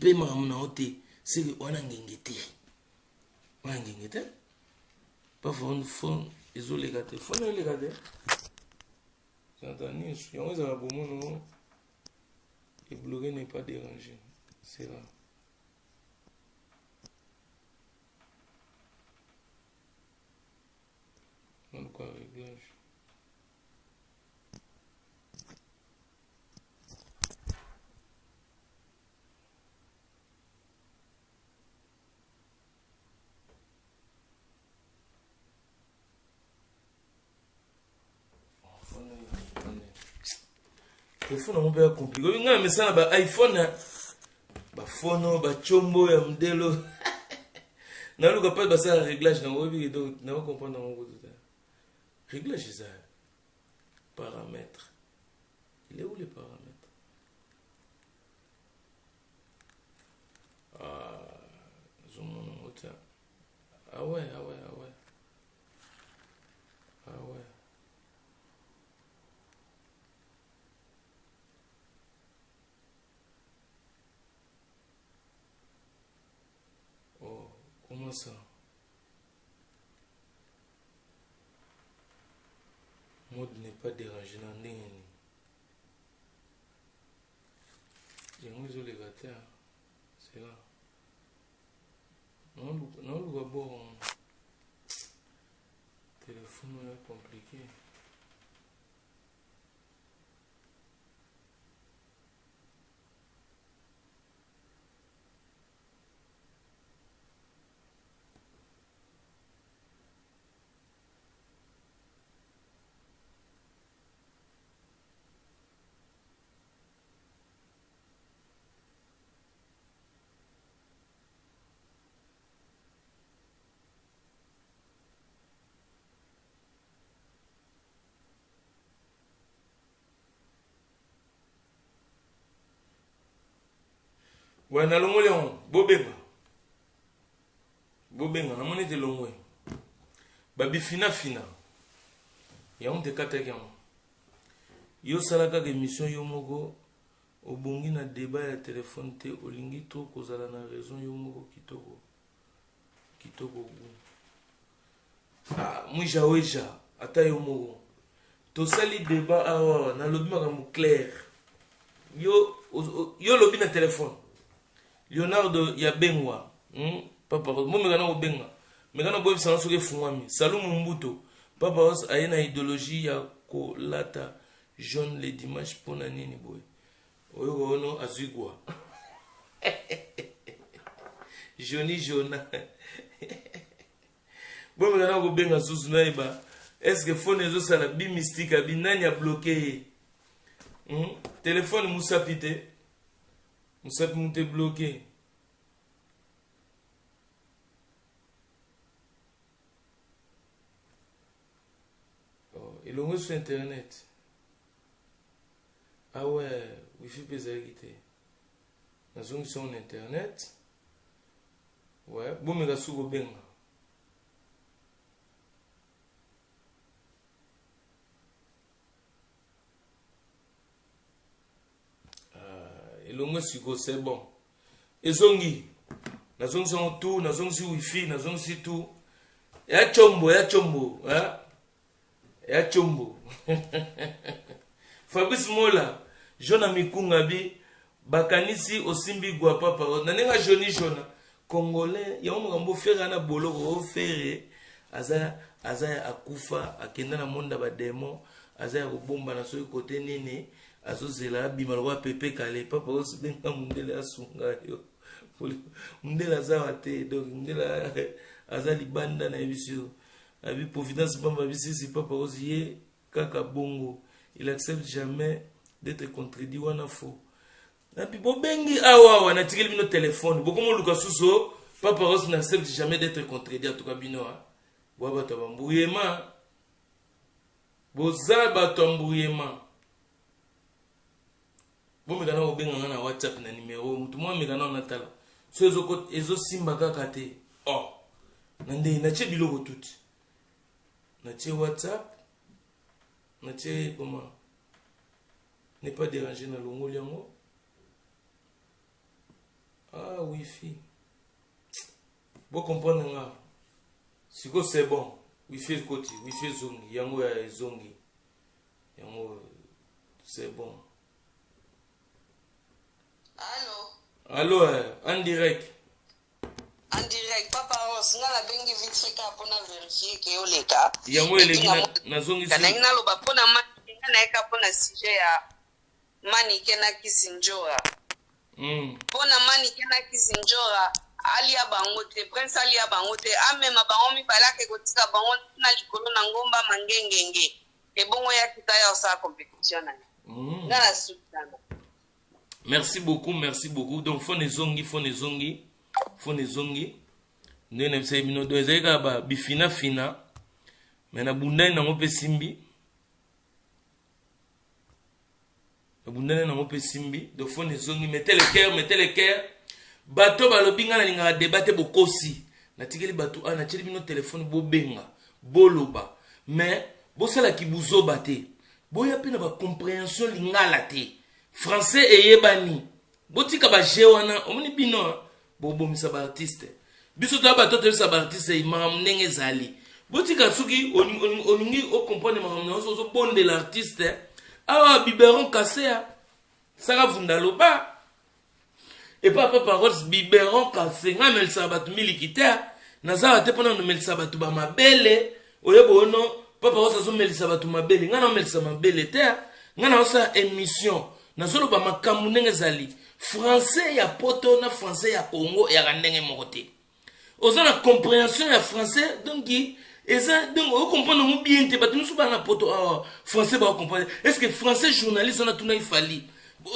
pe makamuna ote c'est wana ngengete wana ngengete pas fond isolé te fond les gars c'est entendu yango za bomono et bloquer n'est pas dérangé c'est là on quoi réglage téléphone on peut compliqué nga mesana ba iPhone ba phone ba chombo ya mdelo na luka pas ba ça réglage na obi donc na comprendre ngo tout réglage ça paramètres il est où les paramètres zoom on hauteur ah ouais comment ça mode n'est pas dérangé dans ndenge yango les gâter c'est là non le bon téléphone est compliqué ouais na longo leon bobenga na moni te longo babi fina ya on te kataki yango yo salaka ke émission yo moko obongi na débat ya téléphone te olingi to kozala na raison yo moko kitoko mwisha weja ata yo moko to sali débat awa na lobi makambo clair yo lobi na téléphone Leonardo ya bengwa papa mo megana ko benga megana boy sana soke fungwami Salumu Mbuto papa os ayena idéologie ya ko lata jaune le dimanche pona nini boy oyo ono azigwa joni jona bo megana ko benga susu na iba est-ce que phone ezo sala bi mystique bi nani a bloqué téléphone musapite Moussa monte bloqué. Et l'on sur internet. Ah ouais, wifi pézagité. Nous sommes sur internet. Ouais, bon mais la soupe benga. Longo siko c'est bon ezongi nazongi son tout nazongi si wifi nazongi si tout ya chombo Fabrice Mola Jona Mikunga bi bakanisi osimbi gwa papa nanenga joni jona congolais ya omugambo fera na boloko ofere aza akufa akenda na monde ba demo aza ya kubomba na soki kote nini azozela bima lwa pepe kale papa osibenga mundele asunga yo mundele za te donc mundele aza libanda na bisio abi providence bamba bisisi papa oziye kaka bongo il accepte jamais d'être contredit wana faux na pi bobengi awa na tikeli bino téléphone bokomo luka suso papa os n'accepte jamais d'être contredit en tout cas bino wa bato bambuyema boza bato mbuyema bon mais quand on benga na WhatsApp na numéro mutu moi mais quand on atala so ezo simba kaka te nande na che biloko tout na che WhatsApp na che comment n'est pas dérangé na longo liango Ah, wifi. Vous comprenez là. Si c'est bon. Wifi le côté. Wifi zongi. Yango ya zongi. Yango. C'est bon. Allô? Allô, en direct. En direct, papa Ross, nga la bengi vite fait pour na vérifier que yo leka. Yango eleki na zongi. Kana ngina loba pona mani na eka pona sujet ya mani kena kisinjora. Pona mani kena kisinjora alia bango te prince alia bango te amema bango mi balake kotika bango na likolo na ngomba mangengenge. E bongo ya kitaya sa compétition na. Nga la sultana. Merci beaucoup, merci beaucoup. Donc, faut les zongi. Nene c'est bino do ezeka ba bifina fina. Mais na bundai na ngope simbi. Na bundai na ngope simbi. Donc, faut les zongi. Mettez le cœur. Bato balobinga na linga débattre bokosi. Na tikeli bato na tcheli bino téléphone bo benga. Boloba. Mais bo sala ki buzo bate. Bo ya pe na ba compréhension lingala te. Français et yebani. Botika ba jewana, omoni bino bobo misaba artiste. Biso to ba to sa artiste imam ndenge zali. Botika suki oningi o comprendre mamam na so bonde l'artiste. Awa biberon cassé a. Saka vundalo ba. Et papa paroles biberon cassé ngamel sabat milikita. Nazara te pona no mel sabat ba mabele. Oyebo no papa rosa so mel sabat mabele. Ngana mel sabat mabele te. Ngana osa émission. Nazolo ba makamu ndenge zali français ya poto na français ya Congo ya ndenge mokote oza na compréhension ya français donc eza donc o comprendre mo bien te batu musu ba na poto français ba comprendre est-ce que français journaliste on a tout na ifali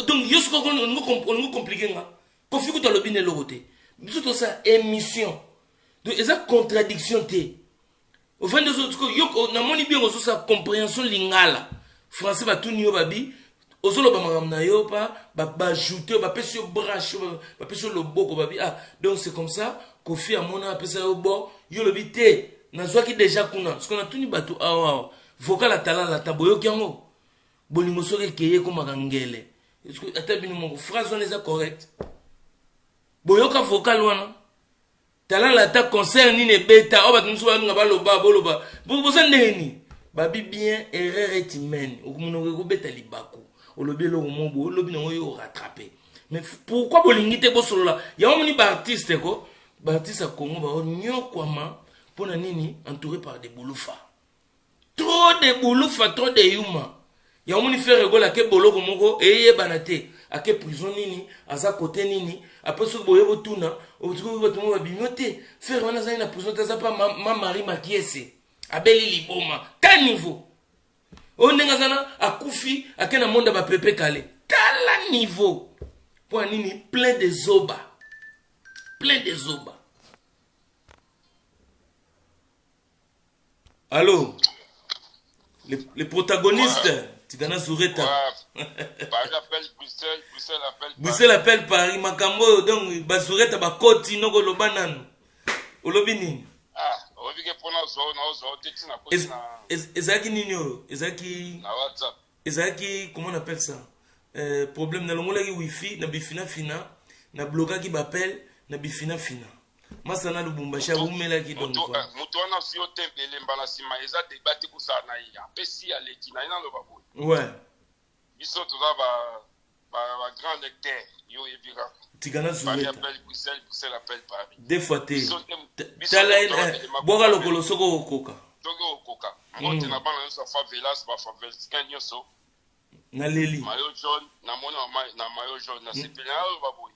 donc yosko on compliqué nga ko fiku to lobine lokote biso to sa émission donc eza contradiction te au fin de autres yo na moni bien ozo sa compréhension lingala français ba tout nyo babi ozolo ba magamna yo pa ba ajouter ba pesi yo branche ba pesi le boko ba bi donc c'est comme ça Kofi amona pesa yo bo yo lobité nazwaki déjà kuna parce qu'on a tout ni bato vocal atala la taboyo kyango bolingo soke keye ko makangele est-ce que atabini mon phrase on est correct boyoka vocal wana tala la ta concert ni ne beta o ba tunso ba ngaba loba boloba boza ndeni babi bien erreur est humaine okumono ko beta libako olobi lo mobo olobi na yo rattraper mais pourquoi bolingite bosolola ya omoni ba artiste ko ba artiste a Congo ba nyokwama pona nini entouré par des bouloufa trop de bouloufa trop de yuma ya omoni faire regola ke boloko moko eye banate ake prison nini aza côté nini après so boye botuna otuko botumo ba binote faire wana za na prison taza pa ma mari makiese abeli liboma ka niveau on ngazana akufi akena monda ba pepe kale tala niveau pour nini plein de zoba allô les protagonistes Tigana Soureta Paris appelle Bruxelles appelle Paris makambo donc ba Soureta ba koti noko lobanano olobini ezaki nini ezaki comment on appelle ça problème na longolaki wifi na bifina fina na blokaki bapel na bifina fina masana lubumbashi abumelaki donc mutu wana si yo tempele mbala sima eza debate kusana na ya pesi ya leki na ina loba boy ouais biso toza ba grand lecteur yo evira Tigana Soureta Bruxelles appelle Paris des fois te tala boka lokolo soko okoka mote na bana sa favelas ba favelas kanyoso na leli mayo jaune na mona na mayo jaune na sepela ba boy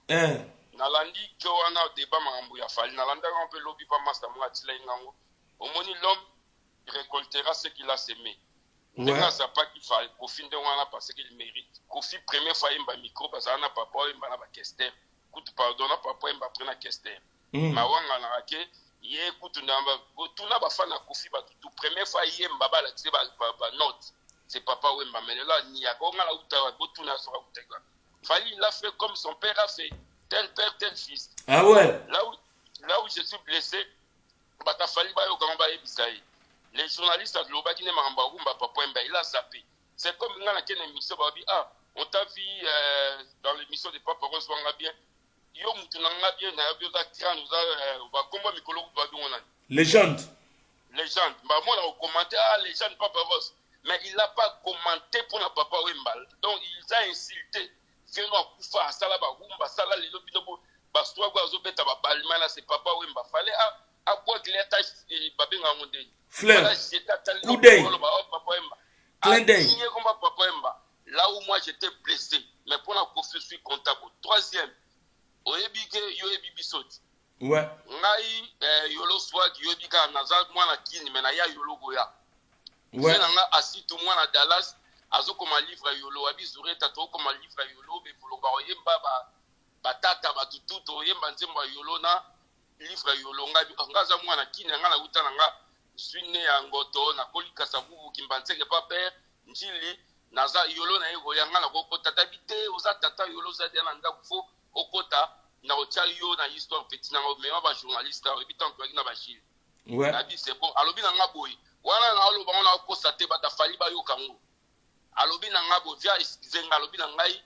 na landi ko wana débat makambo ya fali na landa un peu lobby pas master mo atila ingango omoni l'homme récoltera ce qu'il a semé ouais ça pas qu'il faut Kofi nde wana parce qu'il mérite Kofi première fois imba micro parce que na papa imba na ba question kutu pardon na papa imba prena question ma wanga na ke ye kutu ndamba tuna ba fana Kofi ba tout première fois imba ba la tse ba note c'est papa wemba mais là ni ya ko ngala utawa ko tuna so uteka fali il a fait comme son père a fait tel père, tel fils. Ah ouais. Là où je suis blessé, les journalistes à Global il a zappé. C'est comme dans la émission, on t'a vu dans l'émission de Papa Rose bien. yo mutu nanga bien na yo za crâne za ba komba mikolo ba bingona légende bah moi on commenté ah légende Papa Ross mais il n'a pas commenté pour la Papa Wemba donc il a insulté Feno akufa sala ba rumba sala lelo binobo ba swa kwa zo beta ba balmana c'est Papa Wemba fallait à quoi que l'état ba benga ngonde fleur coup d'œil clin d'œil Papa Wemba là où moi j'étais blessé mais pour la confiance je suis comptable troisième oyebike yo ebibisoti ouais ngai yolo swag yobika naza mwana kini mais na ya yolo goya ouais nanga asitu mwana Dallas azokoma livre yolo abizure tato koma livre yolo be buloba oyemba batata batututo oyemba nzemba yolo na livre yolo ngaza mwana kini nga na uta nanga swine ya ngoto na kolika sabubu kimbanzeke pa père njili naza yolo na yego yanga na kokota tabite oza tata yolo za dena ndakufo okota na otia yo na histoire petit na mais ba journaliste habitant ko na ba chili ouais abi c'est bon alobi na ngaboyi wana na aloba ona ko sate ba ta fali ba yo kango alobi na ngabo via zenga alobi na ngai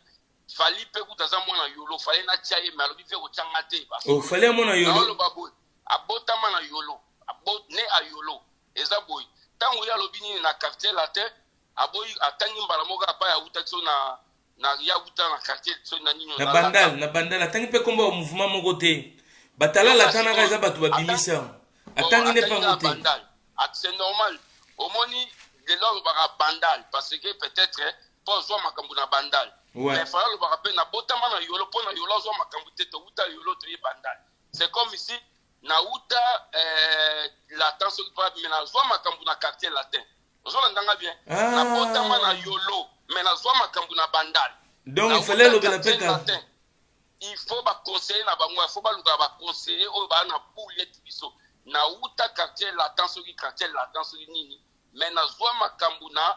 fali pe kutaza mwana yolo fali na tia ye mais alobi fe ko changa te ba oh fali mwana yolo aloba boy abota mana yolo abot ne a yolo eza boy tango ya alobi ni na quartier latin aboyi atangi mbala moka pa ya utatso na ya uta na quartier so na nino na bandal atangi pe komba mouvement moko te batala la tana ka za batu babimisa atangi ne pango te c'est normal omoni de l'homme ba bandal parce que peut-être pour zo makambu na bandal mais fala lo ba pe na botama na yolo pona yolo zo makambu te to uta yolo to bandal c'est comme ici na uta la tension pas mais na zo makambu na quartier latin zo ndanga bien na botama na yolo mais na zo makambu na bandal donc il fallait le la peka il faut ba conseiller na bango il faut ba luka ba conseiller o ba na poulet biso na uta quartier latin so ki quartier latin so nini mais na zo makambu na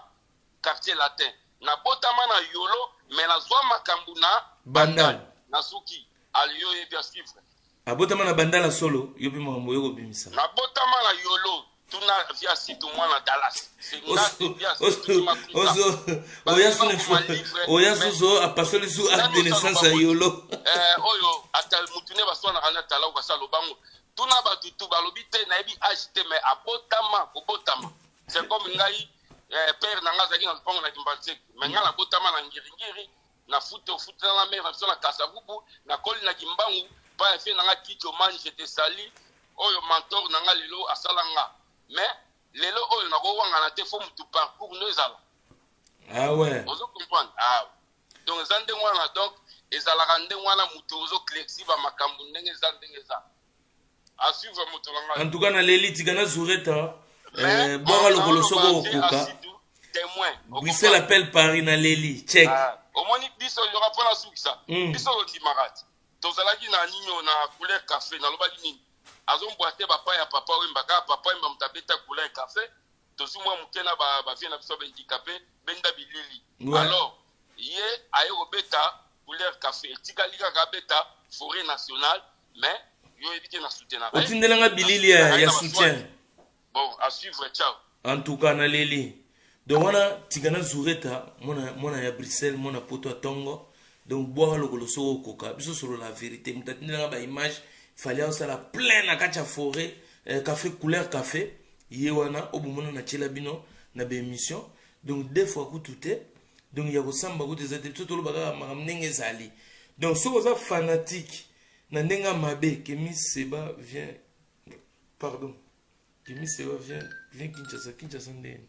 quartier latin na botama na yolo mais na zo makambu na bandal na suki aliyo e bien suivre abotama na bandala solo yopi mambo yoko bimisa na botama na yolo tuna via situ mwana Dallas oya suzo apasoli su acte de naissance ya yolo oyo ata mutune baswana kana tala kwa salo bango tuna batutu balobi te na ebi acheter mais abotama kobotama c'est comme ngai père nanga zaki na pango na kimbanse mais ngala botama na ngiringiri na futo na mer na kasabubu na koli na kimbangu pa fait nanga kicho man j'étais sali oyo mentor nanga lelo asalanga mais lelo oyo na ko wanga na te fo mutu parcours no ezala ah ouais ozo comprendre ah donc zande wana donc ezala rande wana mutu ozo flexible makambu ndenge zande ngeza a suivre mutu nanga en tout cas na leli tigana zureta bora lokolo soko okuka témoin Bruxelles appelle Paris na leli check omoni biso yo rapona sukisa biso lo dimarati tozalaki na nino na couleur café na lobaki nini azomboate bapa ya Papa Wemba ka Papa Wemba mutabeta couleur café tozu mwa mukena ba vie na biso handicapé benda bilili alors ye ayo beta couleur café tikali ka beta forêt nationale mais yo ebité na soutenir otindelanga bilili ya soutien bon à suivre ciao en tout cas na leli donc wana tigana zureta mona ya Bruxelles mona poto tongo donc boire le colosso au coca biso sur la vérité mutatindanga ba image fallait aussi la pleine à kacha forêt café couleur café yewana obumona na chela bino na be émission donc deux fois ku touté donc ya kosamba ku des études tout le baga makamnenge zali donc so oza fanatique na ndenga mabe Kemi Seba vient pardon Kemi Seba vient Kinshasa ndene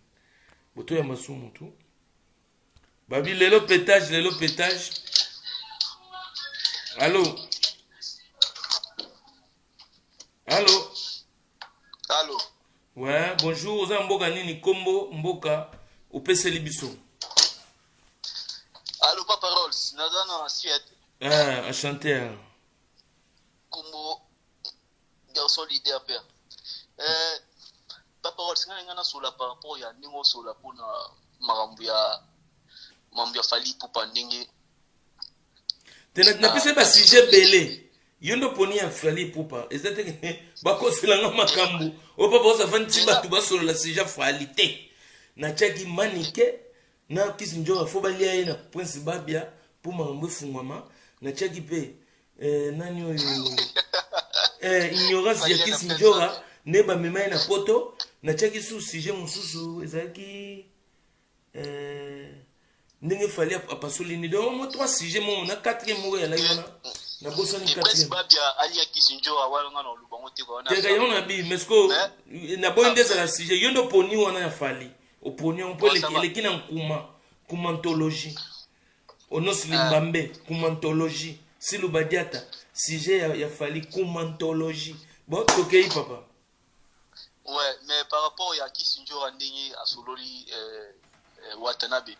boto ya masumu tu babi lelo pétage allô allô allô ouais bonjour oza mboka nini kombo mboka opeseli biso allô Papa Rolls naza na Suède enchanté kombo garçon leader père Papa Rolls ngana sola par rapport ya ningo sola pona makambo ya fali pupa ndenge tena pese ba sujet belé yondo poni ya fali pupa ezate bakoselanga makambo o papa oza vanti batu basolo la sujet falité na chaki manike na kisinjo fo balia na prince babia pour makambo fungwama na chaki pe nani oyo ignorance ya Kiss Njora ne bamema ye na poto natiaki su sujet mosusu ezalaki ndenge fali apasoli ni donc mo 3 sujets mo na 4e moko ya lai wana na bosani 4e teka yo na bi mesko na boy ndeza la sujet yo ndo poni wana ya fali oponi on peut eleki na kumantologie onos limbambe kumantologie si lubadiata sujet ya fali kumantologie bon tokei papa. Ouais, mais par rapport à Kiss Njora ndenge asololi Watanabe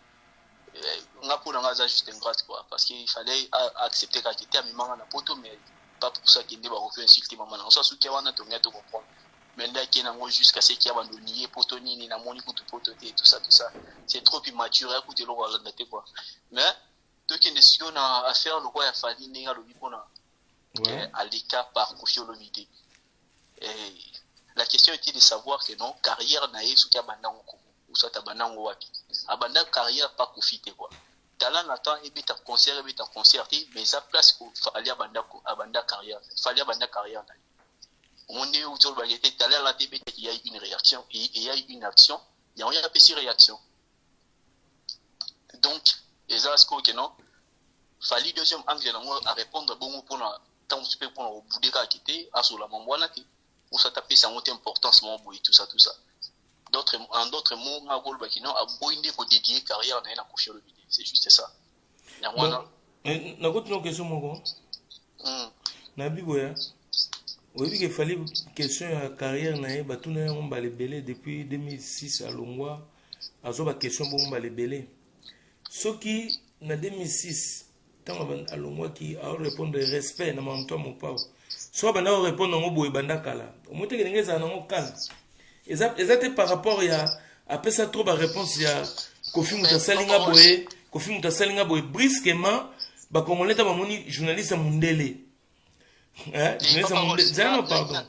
on a pour l'engagement juste un grade quoi parce qu'il fallait accepter qu'il était à mimanga na poto mais pas pour ça qu'il ne va pas insulter maman on s'en soutient on a tout bien tout comprendre mais là qui est nango jusqu'à ce qu'il y a abandonné poto ni na moni kutu poto et tout ça c'est trop immature écoutez le roi là quoi mais donc une décision à faire le roi a fallu ninga le bipona à l'écart par Koffi Olomide et la question était de savoir que non carrière na yesu kia bandango ou soit abandango wapi abanda carrière pas profiter quoi talent n'attend et beta concert mais ça place pour fallait abanda carrière fallait abanda carrière na au monde où tu le était talent la tb il y a une réaction et il y a une action il y a une petite réaction donc les asco que non fallait deuxième angle à répondre bon pour na tant super pour au bout de cas quitter à sur la mamboana où ça taper ça monte importance mon boy tout ça en d'autres mots ma goal bakino a boindé pour dédier carrière na Koffi Olomide c'est juste ça na wana na ko tino question moko na biboya oyebi ke fali question ya carrière na ye batuna yango mbala ebele depuis 2006 à Longwa azo ba question bongo mbala ebele soki na 2006 tant à Longwa qui a répondre respect na mamto mopao soit banda répondre ngo boye banda kala omote ke ngeza na ngo kala exactement par rapport à après ça trop ba réponse ya Koffi mutasalinga boye brusquement ba congolais ta bamoni journaliste Mundele journaliste Mundele pardon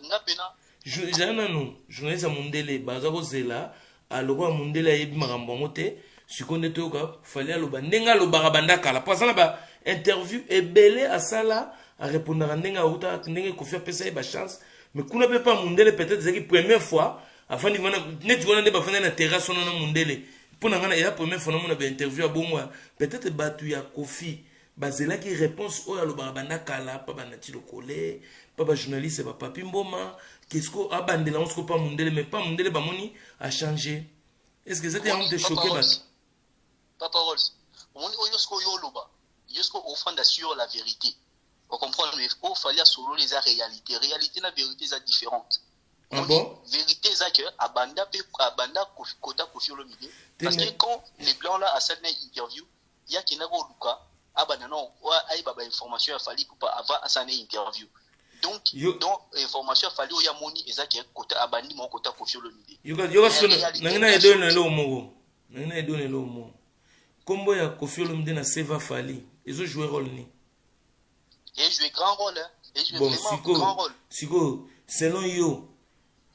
journaliste Mundele baza ko zela aloko Mundele ayebi makambo ngote sikonde toka fallait aloba ndenga lobaka banda kala parce que ba interview ebele asala à répondre à ndenga uta ndenge Koffi apesa ba chance mais kuna pe pas Mundele peut-être c'est la première fois afin de net wana de ba fana na terrasse na Mundele pour ngana la première fois na ba interview a bongo peut-être batu ya Koffi bazela qui réponse o ya lo banda kala pa banati lo collé pa ba journaliste ba papi mboma qu'est-ce que abandela on se pas Mundele mais pas Mundele ba moni a changé est-ce que c'était un peu choqué pas parole on yosko yoloba yosko offrande sur la vérité on comprend mais il fallait solo les réalité la vérité est différente. Ah bon? Vérité c'est que abanda kota Koffi Olomide parce que quand les blancs là à cette interview il y a qui n'a pas luka abanda non ai baba information a fallu pour pas avoir à cette interview donc information a fallu ya moni ezaki kota abandi mon kota Koffi Olomide yoga nangina edone lo mo kombo ya Koffi Olomide na seva fali ils ont joué rôle ni et joué grand rôle et joué vraiment grand rôle siko selon yo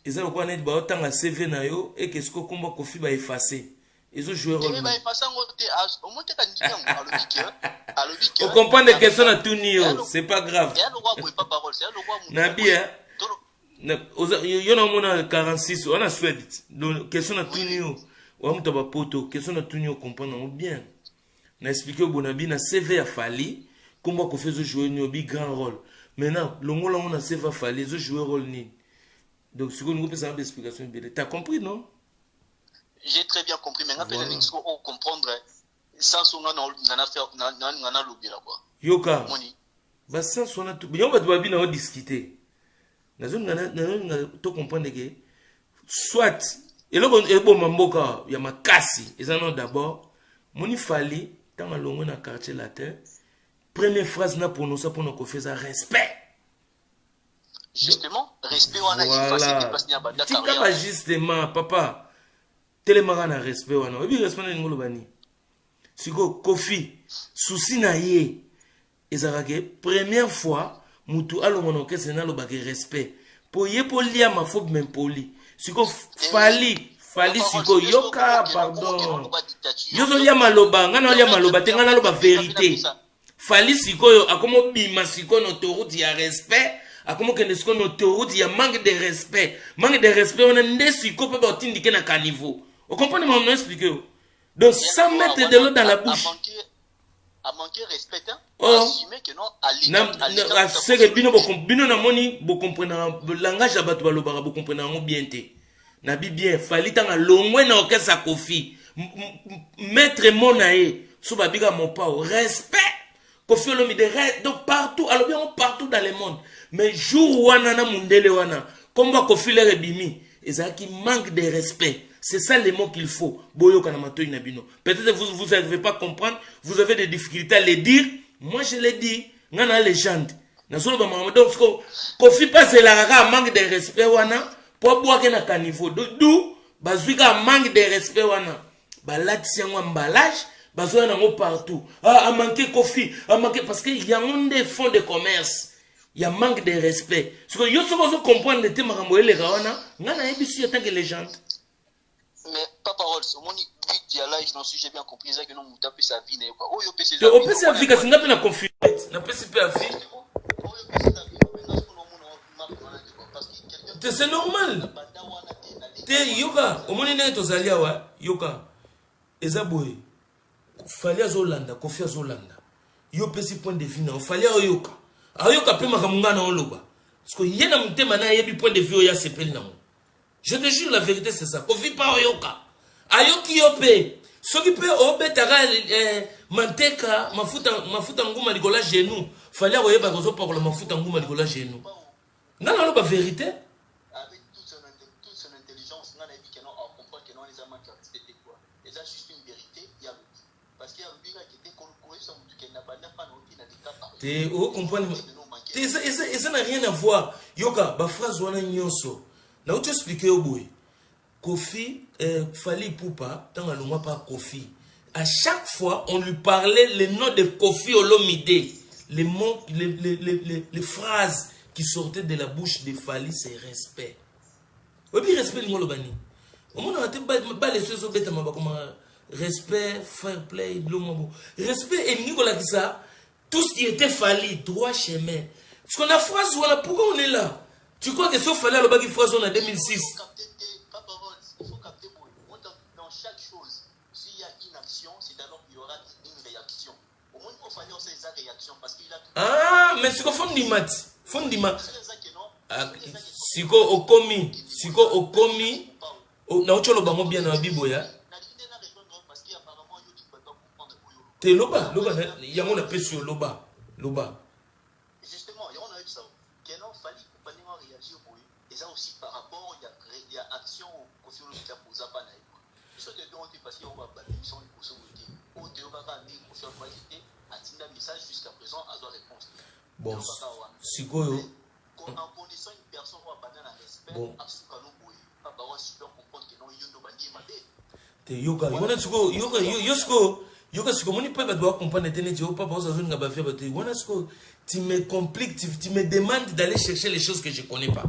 ils ont quoi net ba otanga CV na yo et qu'est-ce que kombo Koffi ba effacer ils ont joué rôle ba effacer ngote au monte ka ndika on comprend des questions à tout niveau c'est pas grave ya le roi pas parole c'est le roi na bien yo na mona 46 on a souhaité donc question à tout niveau wa muto ba poto question à tout niveau comprendre bien na expliquer bonabi na CV a fali kombo Koffi jouer ni grand rôle maintenant longola on a CV a fali jouer rôle ni. Donc, si vous avez une explication, tu as compris, non? J'ai très bien compris, mais voilà. Il faut comprendre sans son Yoka. Sans son on va discuter. Tu comprends que soit, et là, il y a ma casse, et ça, d'abord, mon fallait, dans ma longue dans quartier latin, première phrase pour nous, ça pour nous faire respect. Justement, respect wana voilà. Tika justement papa telemaka na respect wana obi respect na ngolo bani siko Koffi souci na ye ezarake première fois mutu alongono ke sena lo baki respect po ye po lia mafobe même poli siko fali siko yoka pardon yozo lia maloba ngana lia maloba te ngana loba vérité Fali sikoyo akomo bima sikoyo no autoroute ya respect akomo kende sikoyo no autoroute ya manque de respect on a nde sikoyo pe ba otindike na caniveau. Vous comprenez mon expliquer? Donc sans mettre de l'eau dans la bouche. À manquer respect, hein? Assumer que non, c'est que bino na moni, vous comprenez le langage abat balobara, vous comprenez bien te. Na bi bien, fali tanga longwe na okesa Kofi. Maître monae, so babiga mon pao, respect. Kofi olomide donc partout, alors bien partout dans le monde. Mais jour wana na mundele wana, comme va Kofi le rebimi, ezaki manque de respect. C'est ça les mots qu'il faut. Peut-être vous n'arrivez pas à comprendre. Vous avez des difficultés à les dire. Moi, je l'ai dit. On a une légende. Donc, Kofi passe la manque de respect. Pour boire un caniveau. D'où, bazouika manque de respect. Balati un emballage. Bazouika partout. Ah, a manqué Kofi. A manqué parce qu'il y a des fonds de commerce. Il y a manque de respect. Ce que vous comprenez, les thèmes les gawana. On a une légende. Mais pas parole, au moins il y a là, je n'en suis j'ai bien compris ça que non on tape sa vie n'est pas. Oh, on peut sa vie parce qu'on a pas la confusion. On peut se faire vie. C'est normal. Te yoka, au moins il est tozalia wa yoka. Ezaboy. Fallait azolanda, Kofi azolanda. Yo pesi point de vue na, fallait yoka. Ayoka pe makamungana oloba. Parce que yena mutema na yebi point de vue ya sepel na. Je te jure, la vérité, c'est ça. Kofi pa oyoka. Ayoki yope. Soki pe obe taga manteka mafuta nguma likola genou. Fallait oyeba kozo parole mafuta nguma likola genou. Non, non, la vérité. Avec toute son intelligence, on a dit que non, on comprend que non, les amants qui ont respecté quoi. Et ça, juste une vérité, il y a le but. Parce qu'il y a un but qui était corrigé, ça veut dire qu'il n'a pas de cas. T'es au comprendre. Et ça n'a rien à voir. Yoka, ba phrase wana nyonso. Là où tu expliquais au bout, Kofi, Fali Poupa, tant à l'on pas Kofi. À chaque fois, on lui parlait le nom de Kofi Olomide. Les mots, les phrases qui sortaient de la bouche de Fali, c'est respect. Oui, respect, le mot bani. Au moins, on a pas les choses comme respect, fair play, respect et Nicolas qui ça, tout ce qui était Fali, droit chemin. Parce qu'on a phrase, voilà, pourquoi on est là? Tu crois que sauf fallait le bac phrase en 2006? Il faut capter dans chaque chose. S'il y a une action, c'est alors qu'il y aura une réaction. Au moins, il faut faire ces réactions parce qu'il a tout. Ah, mais c'est quoi Fondimat? Fondimat. Siko okomi. Siko okomi. Na ucholo bango bien na Bible ya. Te loba, loba, yango na pesi loba, loba. Justement, il y a eu ça. Qu'il fallait réagir pour eux. Et ça aussi par rapport, il y a action au Kofi Olomide pour Zapana. Ce que nous avons parce qu'on va battre l'émission du Kofi Olomide. Au Théoba Kofi Olomide a tiré un message jusqu'à présent à sa réponse. Bon, si quoi en condition une personne va battre dans le respect, à ce que nous voyons, pas avoir super comprendre que non, il y a une bandit mabé. Te yoga, yoga, ce que mon père doit comprendre, pas besoin de faire, tu me compliques, tu me demandes d'aller chercher les choses que je ne connais pas.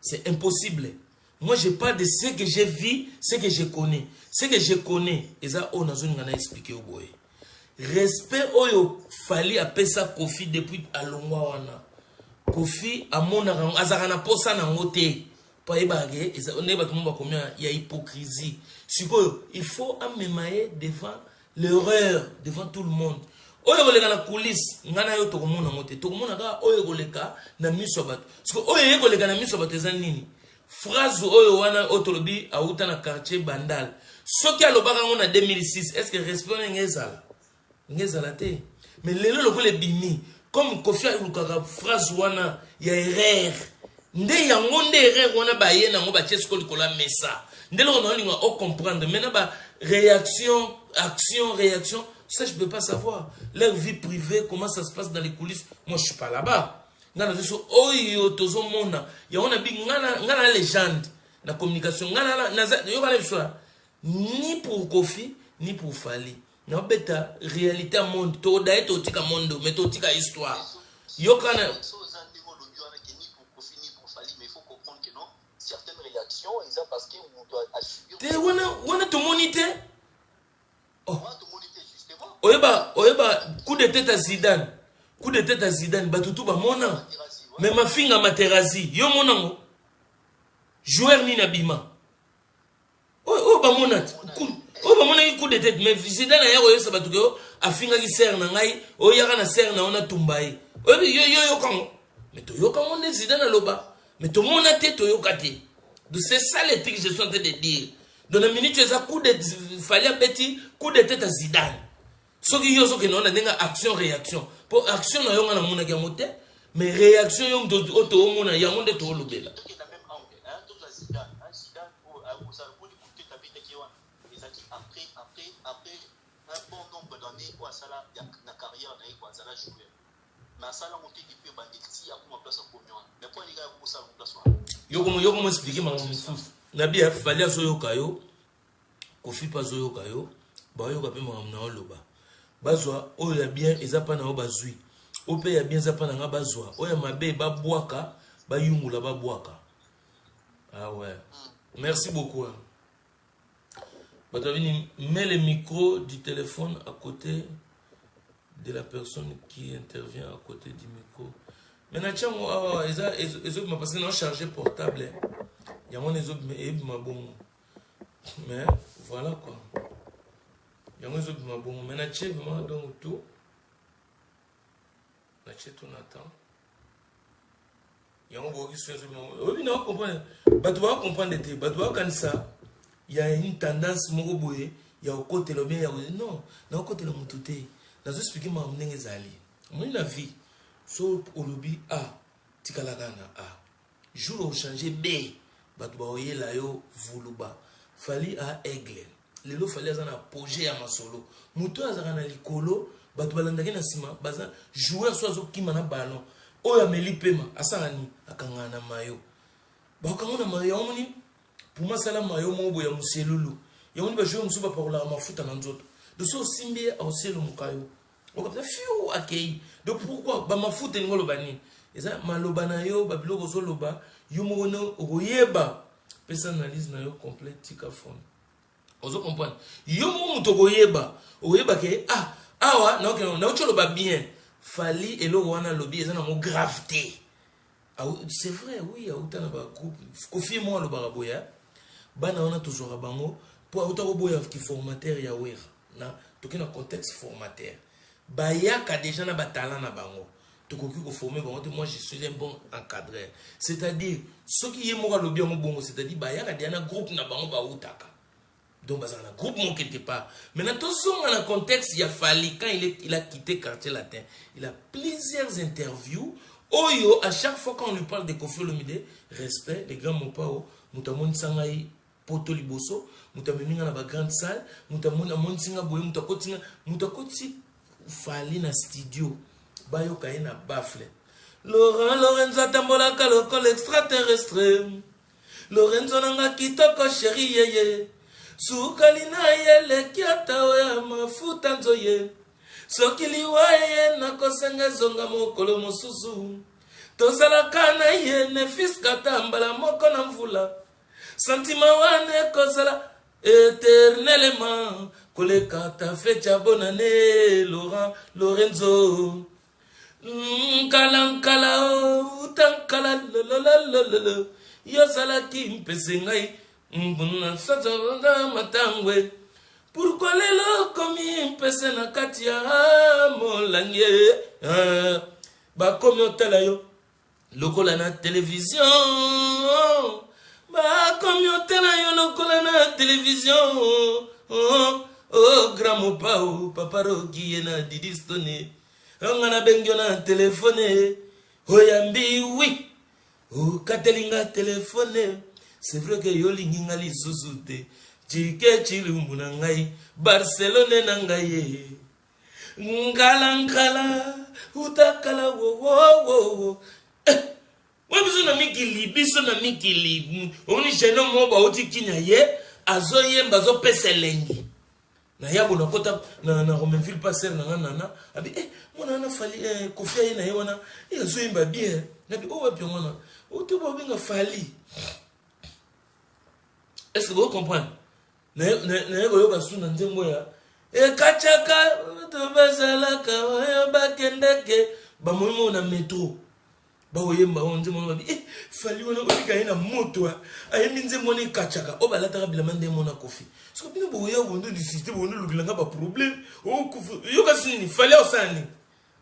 C'est impossible. Moi, je parle de ce que j'ai vu, ce que je connais. Ce que je connais, et ça, on a expliqué au boy. Respect, oyo, fali appeler ça Kofi depuis à Longwa. Kofi, à mon arang, azarana posa na ngote. Pas ébagé, on est battu combien il y a hypocrisie. Il faut amener devant l'erreur, devant tout le monde. Oyo goleka na coulisse ngana yo tokomona ngote tokomona ka oyo goleka na miso bato parce que oyo goleka na miso bato ezani nini phrase oyo wana otolobi auta na quartier Bandal soki alobaka ngo na 2006 est-ce que respect ngezala te mais lelo lokole bimi comme Kofi alukaka phrase wana ya erreur nde yango nde erreur wana ba yena ngo ba chesko likola mesa nde lo na linga o comprendre maintenant ba réaction action réaction. Ça, je ne peux pas savoir. Leur vie privée, comment ça se passe dans les coulisses. Moi, je ne suis pas là-bas. Il y a une légende. La communication. Ni pour Kofi, ni pour Fali. Il y a une réalité à monde. Il y a une histoire. Il y a certaines réactions, parce qu'on doit assurer. Tu as oh. Oyeba, coup de tête à Zidane. Coup de tête à Zidane. Batutu ba mona. Mais ma finga Materazzi. Yo monango. Joueur ni nabima. Oh ba mona. Oh ba mona coup de tête. Mais Zidane ya yo sabatuke yo. Afinga ki ser na ngai. O yaka na ser na ona tumbai. Yo kango. Mais to yo kango ne Zidane loba. Mais to mona te to yo kate. Donc c'est ça les trucs que je suis en train de dire. Dans la minute, tu as coup de fallait petit coup de tête à Zidane. Ce qui est ce que nous on a dit action réaction. Pour action na yonga na mona ki moté, mais réaction yong to auto mona ya monde to lobela. Après un bon nombre d'années où ça la carrière na quoi ça la jouer. Mais ça la monté qui peut banditi à comment place pour moi. Mais pour les gars pour ça place. Yo comment expliquer ma misusu. Nabi fallait soyoka yo. Kofi pa soyoka yo. Ba yo ka pe ma na loba. Bazwa o ya bien ezapa na o bazui. O pe ya bien ezapa na nga bazwa. O ya mabe ba boaka, ba yungula ba boaka. Ah ouais. Merci beaucoup. Batavini, mets le micro du téléphone à côté de la personne qui intervient à côté du micro. Maintenant, tiens, parce que non chargé portable. Il y a mon mais voilà quoi. Il y a mon bon. Maintenant, tiens, vraiment, donc tout. Là, tiens, tout attend. Il y a mon bon qui se fait. Oui, non, comprendre. Tu vas comprendre. Tu vas quand ça. Il y a une tendance, il y a un côté le bien, il y a non, il y a un côté le moutouté. Dans ce expliquer ma mnenge zali. Moi la vie, so au lobby A, tikalagana A. Jour où changer B, batba oye la yo vuluba. Fali a aigle. Lelo fali azana projet ya masolo. Muto azana likolo, batba landaki na sima, baza joueur so azo kima na ballon. Oya meli pema, asangani akangana mayo. Ba kangana mayo omoni. Pour moi, c'est la maillot mobo ya muselulu. Ya on va jouer musuba pour la mafuta na nzoto. De so simbi a aussi le mukayo. On comme ça fiu akei. Donc pourquoi ba mafuta ngolo bani? Eza maloba na yo ba biloko zo loba yo mo no oyeba. Pesa analyse na yo complète tika fond. Ozo comprendre. Yo mo muto oyeba. Oyeba ke awa na ok na ocholo ba bien. Fali elo wana lobby eza na mo gravité. C'est vrai, oui, il y a autant de groupes. Confie-moi le baraboya. Bana on a toujours bango pour autant boya qui formateur ya wera. Na toki na contexte formateur. Baya ka déjà na batala na bango. Tokoki ko former bango moi je suis un bon encadreur. C'est-à-dire ce qui est moi le bien mon bon, c'est-à-dire baya ka na groupe na bango ba utaka. Donc bah un groupe mon qui était pas. Maintenant tout ça dans le contexte il y a fallu quand il a quitté quartier latin. Il a plusieurs interviews. Oyo, à chaque fois qu'on lui parle de Kofi Olomide, respect, les grands mopao, moutamon sangai poto liboso, moutamon na ba grande salle, moutamon amon singa boye, mutakoti fali na studio, bayo kaye na bafle. Lorenzo tambola kaloko l'extraterrestre, Lorenzo nanga kitoko chéri yeye, sukalina yele kiata oya mafuta nzoye. Sokili wae na kosenga zonga mokolo mosusu. Tozala na ye ne fiska tambala moko na mvula. Santima wane kozala éternellement. Koleka ta fecha bonane Lorenzo. Nkala utankala lololololo. Yosala ki mpese ngai. Mbuna satanga matangwe. Pourquoi les lots comme ils pèsent na katia molangie ba comme hôtel yo lokola na télévision ba comme hôtel yo lokola na télévision oh grand mopao papa rogi na didistone ngana bengyo na téléphone oyambi oui o katelinga téléphone c'est vrai que yo linginga li zuzute Chike chilumbu na ngai Barcelone na ngai Ngala utakala wo Wabiso na mikili biso na mikili Oni jeno mo ba oti kinya ye azo ye mbazo pese lengi na yabo na kota na Romainville passer na nana abi mona na fali kofia ye na ye wana azo yimba bien na bi o wapi mona o to bo binga fali. Est-ce que vous comprenez? Ne goyo basu na nzembo ya e kachaka to bazalaka bakendeke ba moimo na métro ba oyemba onze mona bi fali wana olika ina moto ayemi nze mona kachaka o balataka bilama nde mona kofi so bino boya bondo du système bondo lukilanga ba problème o kufu yo kasini fali osani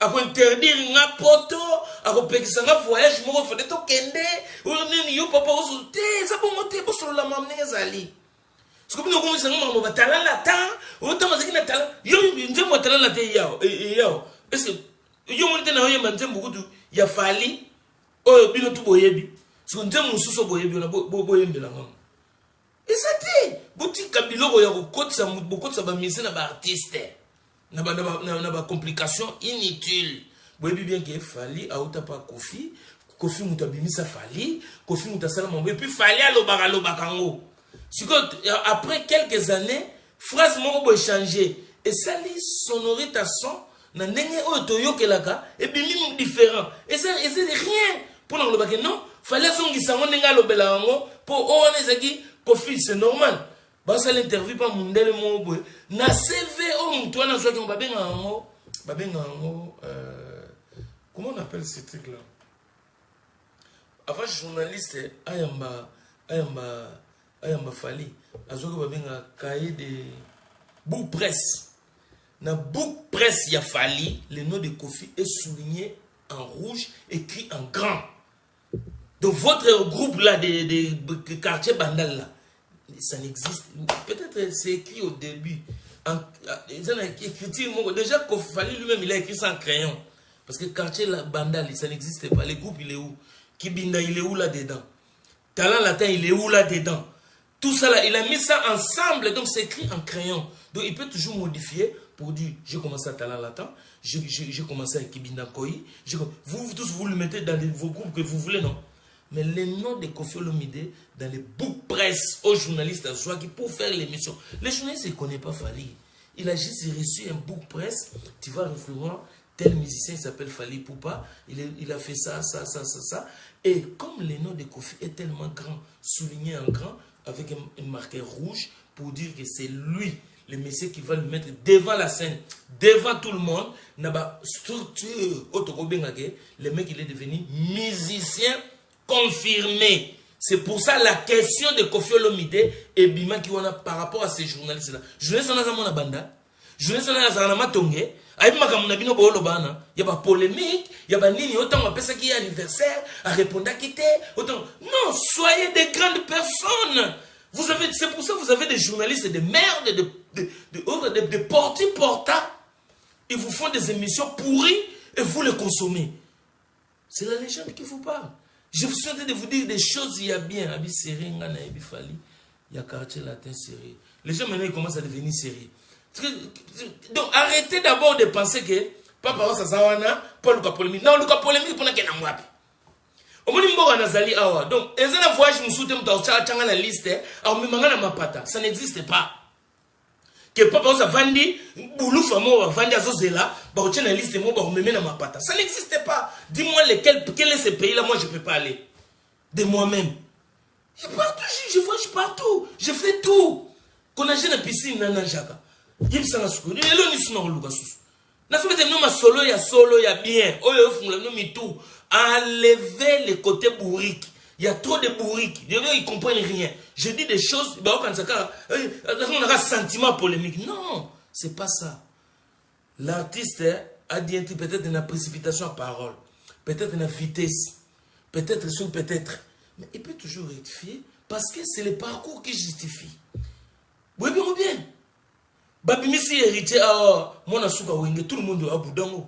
ako interdire nga poto ako pekisa nga voyage moko fade to kende o nini yo papa oso te sa bongo te bosolo la mamne ezali so bino ko misanga mama batala la ta o tama zakina tala yo nze mo tala la te yao est-ce que yo monte na oyemba nze mbukutu ya fali oyo bino tu boyebi so nze mususu boyebi na boyembela ngam ezati botika biloko ya kokotisa ba musicien na ba artiste na ba complication inutile boyebi bien que fali auta pa kofi muta bimisa fali kofi muta sala mambo et puis fali alobaka ngo siko après quelques années phrase moko bo changer et ça li sonorité son na ndenge oyo toyokelaka et bimi différent et c'est rien pour nous le non fallait songisa ngo ndenge alobela ngo pour on ezaki kofi c'est normal basa l'interview pas mundele mo boy na CV o mtu ana soki babenga ngo comment on appelle ce truc là avant journaliste ayamba fali azoki babenga cahier de book presse. Dans book presse ya fali, le nom de Kofi est souligné en rouge, écrit en grand. Donc votre groupe là de quartier Bandal là, ça n'existe. Peut-être c'est écrit au début. Déjà Kofi Fali lui-même il a écrit ça en crayon. Parce que quartier Bandal, ça n'existe pas. Le groupe il est où? Kibinda il est où là-dedans? Talent Latin il est où là-dedans? Tout ça là, il a mis ça ensemble, donc c'est écrit en crayon. Donc il peut toujours modifier pour dire, j'ai commencé à Talent Latin, j'ai commencé à Kibinda Koyi. Vous tous, vous le mettez dans vos groupes que vous voulez, non? Mais les noms de Kofi Olomide dans les boucs presse aux journalistes à soi qui pour faire l'émission. Les journalistes ne connaissent pas Fali. Il a juste reçu un book presse, tu vas recevoir tel musicien s'appelle Fali Poupa, il a fait ça. Et comme le nom de Kofi est tellement grand, souligné en grand, avec un marqueur rouge, pour dire que c'est lui, le monsieur qui va le mettre devant la scène, devant tout le monde, n'a pas structure, le mec il est devenu musicien confirmé. C'est pour ça la question de Kofi Olomide et Bima qui on a par rapport à ces journalistes-là. Journalistes on a banda, journalistes on a matonge, il y a pas polémique, il y a pas nini, autant on ça qui est anniversaire, à répondre à quitter, autant. Non, soyez des grandes personnes. C'est pour ça que vous avez des journalistes de merde, de porta. Ils vous font des émissions pourries et vous les consommez. C'est la légende qu'il faut pas. Je suis en train de vous dire des choses, il y a bien. Il y a quartier latin sérieux. Les gens maintenant ils commencent à devenir sérieux. Donc arrêtez d'abord de penser que Papa Sasawana, Paul Luka polémique. Non, Luka polémique pour qu'il y ait un wapi. Au moins, il awa. Donc, les gens voyagent nous soutient dans la liste, ça n'existe pas. Que Papa Savandi, Boulou Famo, Vandi Azozela, Barochen la liste, ça n'existe pas. Dis-moi quel est ce pays-là, moi je ne peux pas aller. De moi-même. Je voyage partout. Je fais tout. Qu'on a une piscine, Nananjaka. Il y a un solo, il y a solo, il y a bien. Enlever les côtés bourriques. Il y a trop de bourriques. Ils ne comprennent rien. Je dis des choses, on a un sentiment polémique. Non, c'est pas ça. L'artiste a dit peut-être une précipitation à parole, peut-être une vitesse, peut-être sur peut-être. Mais il peut toujours rectifier parce que c'est le parcours qui justifie. Oui, bien. Babimisi héritier mon asuka wenge tout le monde a boudango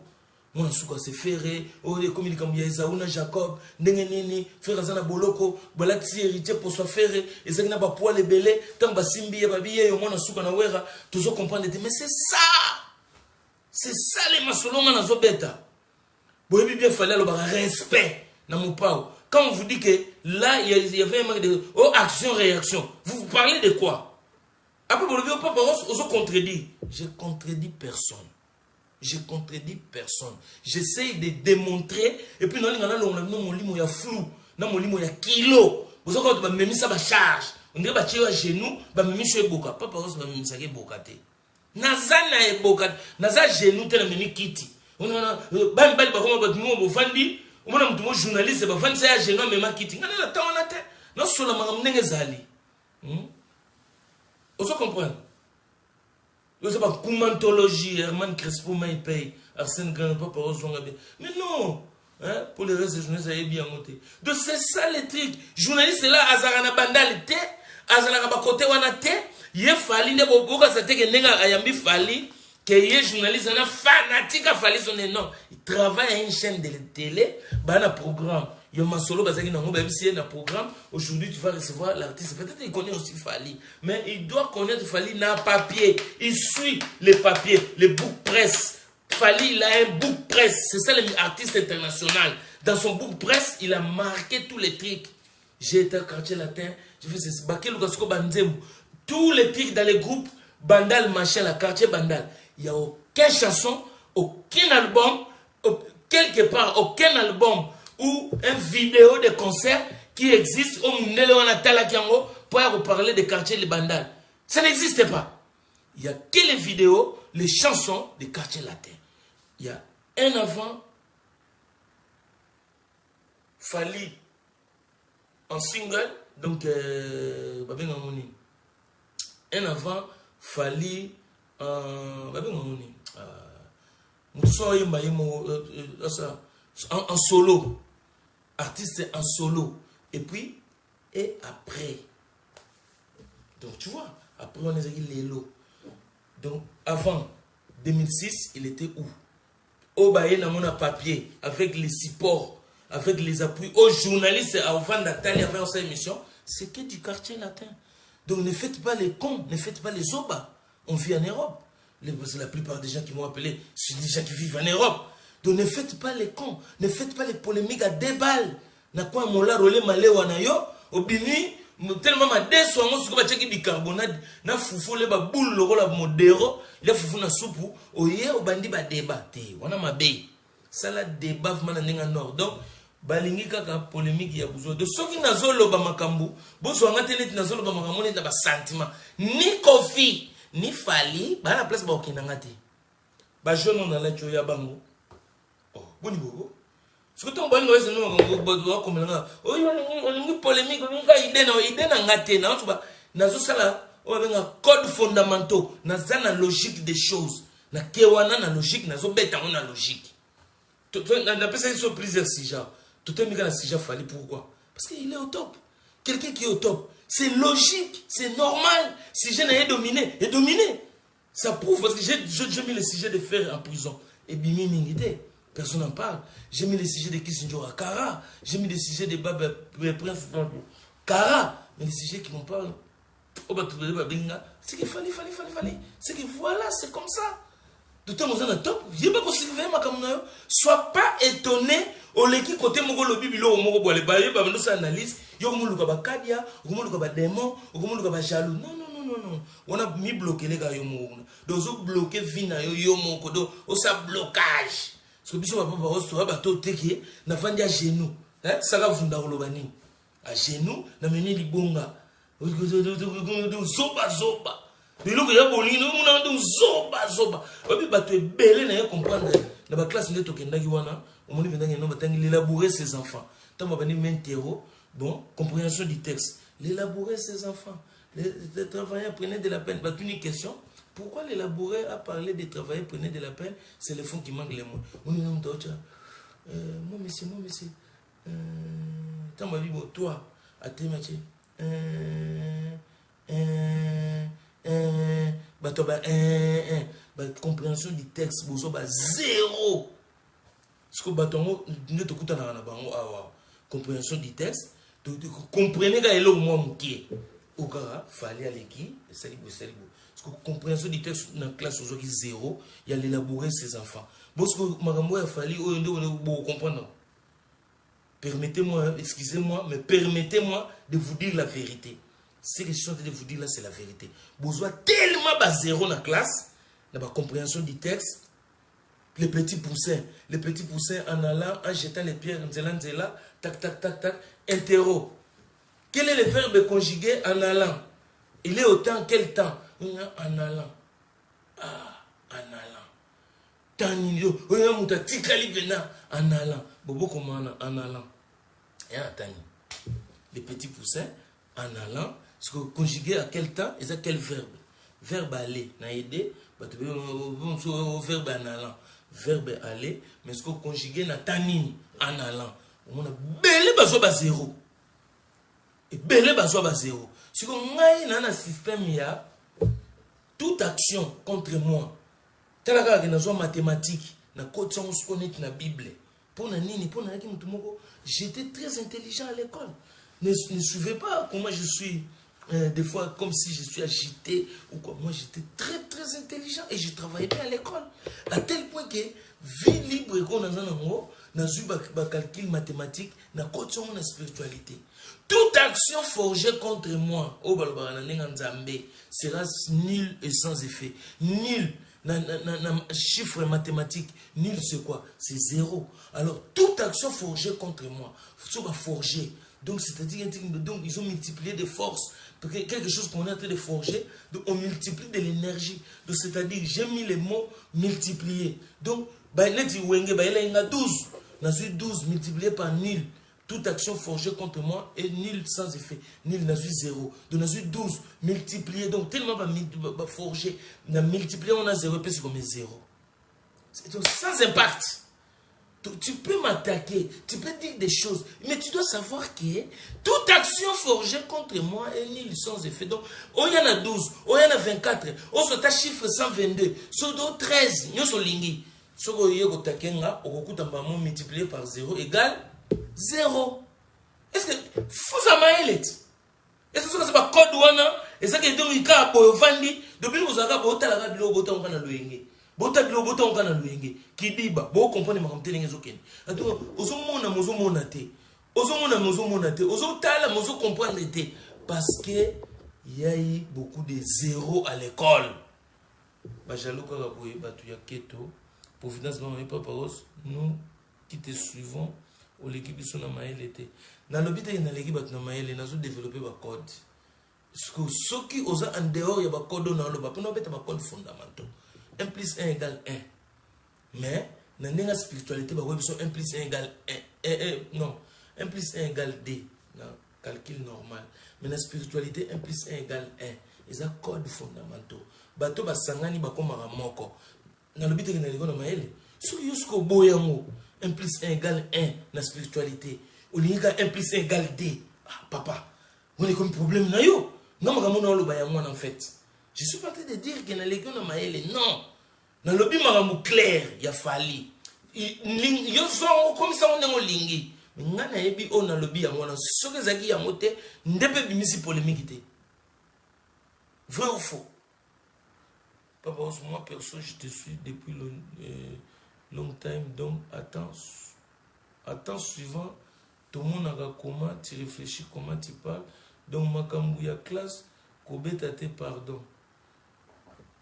mon asuka c'est ferré o les communicants ya Esauna Jacob ndenge nini frère zana boloko balati héritier pour soit ferré ezakina ba poil ebele tant ba simbi ya babiye yo mon asuka na wera toujours comprendre mais c'est ça les masolonga na zobeta boyebi bien fallait le respect na mopao quand on vous dit que là il y avait un manque de action réaction vous parlez de quoi? Après, vous ne pas contredire. Je contredis personne. Je contredis personne. J'essaye de démontrer. Et puis, nous avons flou. Nous avons kilo. Vous avez mis ça à charge. On dirait que vous avez genoux. Vous avez mis ça à boka. Papa, vous avez mis ça à boka. Nazana eboka, naza genou tena meni kiti. On a bambal ba ko ba tumo bo fandi, on a mutumo journaliste ba fandi sa genou mema kiti. Ngana na tawana te. Non solo makamnenge zali. On se comprend. Vous savez pas coumantologie, Herman Crespo m'a payé, Arsène Grand Papa Ozongabe. Mais non, hein, pour le reste des journalistes, ça est bien monté. Donc c'est ça les trucs. Journaliste là, Azarana Bandal te, Azarana Bakote wana te, yé fali ne boboka sa te que nenga ayambi fali, que yé journaliste na fanatique a fali son nom. Il travaille à une chaîne de télé, bah un programme. Il y a un solo, un programme. Aujourd'hui, tu vas recevoir l'artiste. Peut-être qu'il connaît aussi Fali. Mais il doit connaître Fali dans le papier. Il suit les papiers, les boucs presse. Fali, il a un bouc presse. C'est ça l'artiste international. Dans son bouc presse, il a marqué tous les trucs. J'ai été au quartier latin. J'ai fait ce Bakel Gasko Banzem. Tous les trucs dans les groupes Bandal, machin, la quartier Bandal. Il n'y a aucune chanson, aucun album, quelque part, aucun album ou une vidéo de concert qui existe au Mundele Wanatala Kiango pour parler des quartiers de Bandal. Ça n'existe pas. Il n'y a que les vidéos, les chansons des quartiers latins. Il y a un avant, Fali en single, donc un avant, Fali en solo. Artiste en solo. Et puis, et après. Donc, tu vois, après, on a dit Lélo. Donc, avant 2006, il était où? Au Baye, on a papier, avec les supports, avec les appuis, aux journalistes, à Ovan Nathalie, à faire cette émission. C'est que du quartier latin. Donc, ne faites pas les cons, ne faites pas les obas. On vit en Europe. La plupart des gens qui m'ont appelé, c'est des gens qui vivent en Europe. Donc ne faites pas les cons, ne faites pas les polémiques à deux balles. Na quoi mon la rolé malé wanayo, obini, tellement ma déçoit, moi, c'est comme bicarbonate, na foufou le ba boule le rôle modéro, le foufou na soupe, oye, au bandi ba débat, wana ma bé. Ça la débat, mananenga nord. Donc, balingi kaka polémique ya besoin de ceux qui n'a zolo ba makambu, bon, soit en télé, n'a zolo ba makambu, n'a pas sentiment, ni Kofi, ni Fali, ba la place ba okinangati. Ba jeune on a la choya bango. Boni bobo. Ce que tu as dit, c'est une polémique, idée na ngate na tu ba nazo sala o benga code fondamentaux, naza na logique des choses, na kewana na logique, nazo beta na logique. On appelle ça une surprise Sija. Tout est mis dans Sija Fali pourquoi? Parce qu'il est au top. Quelqu'un qui est au top, c'est logique, c'est normal. Si je n'ai dominé, est dominé. Ça prouve parce que j'ai mis le sujet de fer en prison et bimi mingité. Personne n'en parle. J'ai mis les sujets de Kissinger à Kara. J'ai mis les sujets de Baba Prince Kara. Mais les sujets qui m'en parlent, c'est qu'il fallait. C'est que voilà, c'est comme ça. De temps en temps, top. Sois pas étonné. Au leki côté mon lobby bilo mon bois les bails, bah nous ça analyse. Yo mon luka bakadia, yo mon luka ba démon, yo mon luka ba jaloux. Non. On a mis bloqué les gars yo mon. Dozo bloqué vina yo mon kodo. O ça blocage. Parce que biso papa ba bato teki na fandi à genoux, hein ça va vunda rolobani à genoux na meni libonga zoba biloko ya bolino muna ndo zoba babi bato ebele na comprendre na ba classe ndeto kendaki wana omoni vendanga no batangi élaborer ses enfants tant ba bani mentero bon compréhension du texte l'élaborer ses enfants les travailleurs prenaient de la peine bah une question. Pourquoi l'élaborer à parler des travailleurs prenaient de la peine? C'est le fond qui manque les mots. On est non d'autres. Moi, monsieur. Tant ma vie, toi, à tes métiers. Compréhension du texte, zéro. Ce que bâton, ne te coûte à compréhension du texte. Comprenez que l'eau, moi, mouké. Au cas, fallait aller qui? Salibou. Compréhension du texte dans la classe aujourd'hui zéro, il y a l'élaborer ses enfants. Parce que Magambo a fallu comprendre. Permettez-moi, excusez-moi, mais permettez-moi de vous dire la vérité. Ce que je suis en train de vous dire là, c'est la vérité. Besoin tellement bas zéro dans la classe, dans la compréhension du texte, les petits poussins en allant, en jetant les pierres, tac, interro. Quel est le verbe conjugué en allant? Il est au temps, quel temps? En allant. Ah, en allant. Tani, oya muta tikali vena en allant. Bobo comment en allant. Et en tani. Les petits poussins en allant. Parce que conjugué à quel temps et à quel verbe? Verbe aller. Na aidé. Verbe en allant. Verbe aller. Mais ce que conjugué na tani en allant. On a belé bazo ba zéro. Et belé bazo ba zéro. Si on a un système, il y a toute action contre moi. Tel que dans une mathématique, dans la Bible, j'étais très intelligent à l'école. Ne suivez pas comment je suis, des fois comme si je suis agité ou quoi. Moi j'étais très très intelligent et je travaillais bien à l'école. À tel point que vie libre et qu'on a un calcul mathématique, na la spiritualité. Toute action forgée contre moi, sera nulle et sans effet. Nul. Chiffre mathématique, nul c'est quoi? C'est zéro. Alors, toute action forgée contre moi, faut pas forger. Donc, c'est-à-dire ils ont multiplié des forces. Quelque chose qu'on est en train de forger, donc on multiplie de l'énergie. Donc, c'est-à-dire, j'ai mis les mots multipliés. Donc, il y a 12. 12 multiplié par nul. Toute action forgée contre moi est nulle sans effet. Nul n'a eu 0. Donc, on a eu 12 multiplié. Donc, tellement pas forgé. On a multiplié, on a 0, puis c'est comme 0. Donc, sans impact. Donc, tu peux m'attaquer, tu peux dire des choses, mais tu dois savoir que toute action forgée contre moi est nulle sans effet. Donc, on y en a 12, on y en a 24, on se tâche chiffre 122, sur 13, on se lingi. Ce que vous multiplié par 0 égale 0. Est-ce que vous avez est-ce que c'est pas code wana? Est-ce que donc il a pour vendre depuis vous avez bota la radio bota on kana luenge. Bota bilo bota on kana luenge. Kidiba bo comprendre ma comme telinga zokeni. Donc ozomona te. Ozomona te. Ozotala mozo comprendre te parce que il y a eu beaucoup de zéros à l'école. Ba jalo ka boye batu ya keto. Providence non pas paros nous qui te suivons ou l'équipe qui sont dans maël était dans l'hôpital dans l'équipe dans maël n'a pas développé ba code parce que ceux qui osent en dehors il y a ba code dans le bas pour nous mettre ba code fondamentaux 1 plus 1 égale 1 mais dans la spiritualité ba besoin 1 plus 1 égale 1 non 1 plus 1 égale 2 dans calcul normal mais dans la spiritualité 1 plus 1 égale 1 ils ont code fondamentaux bato ba sangani ba komara moko dans l'hôpital dans l'école dans maël ceux qui jusqu'au boyango 1 plus 1 égale 1 dans la spiritualité. Ou 1 plus 1 égale 2. Ah, papa, on est comme problème. Non, en fait. Je suis pas en train de dire que dans l'école, non. Dans le but, clair, il a fallu. Comme ça, on est en ligne. Mais on a le but, on a ce que Zaki a monté, on ne peut pas polémique. Vrai ou faux? Papa, moi, perso, je te suis depuis long time, donc attends suivant, tout le monde a comment tu réfléchis, comment tu parles, donc Makambouya classe, Kobeta te pardon.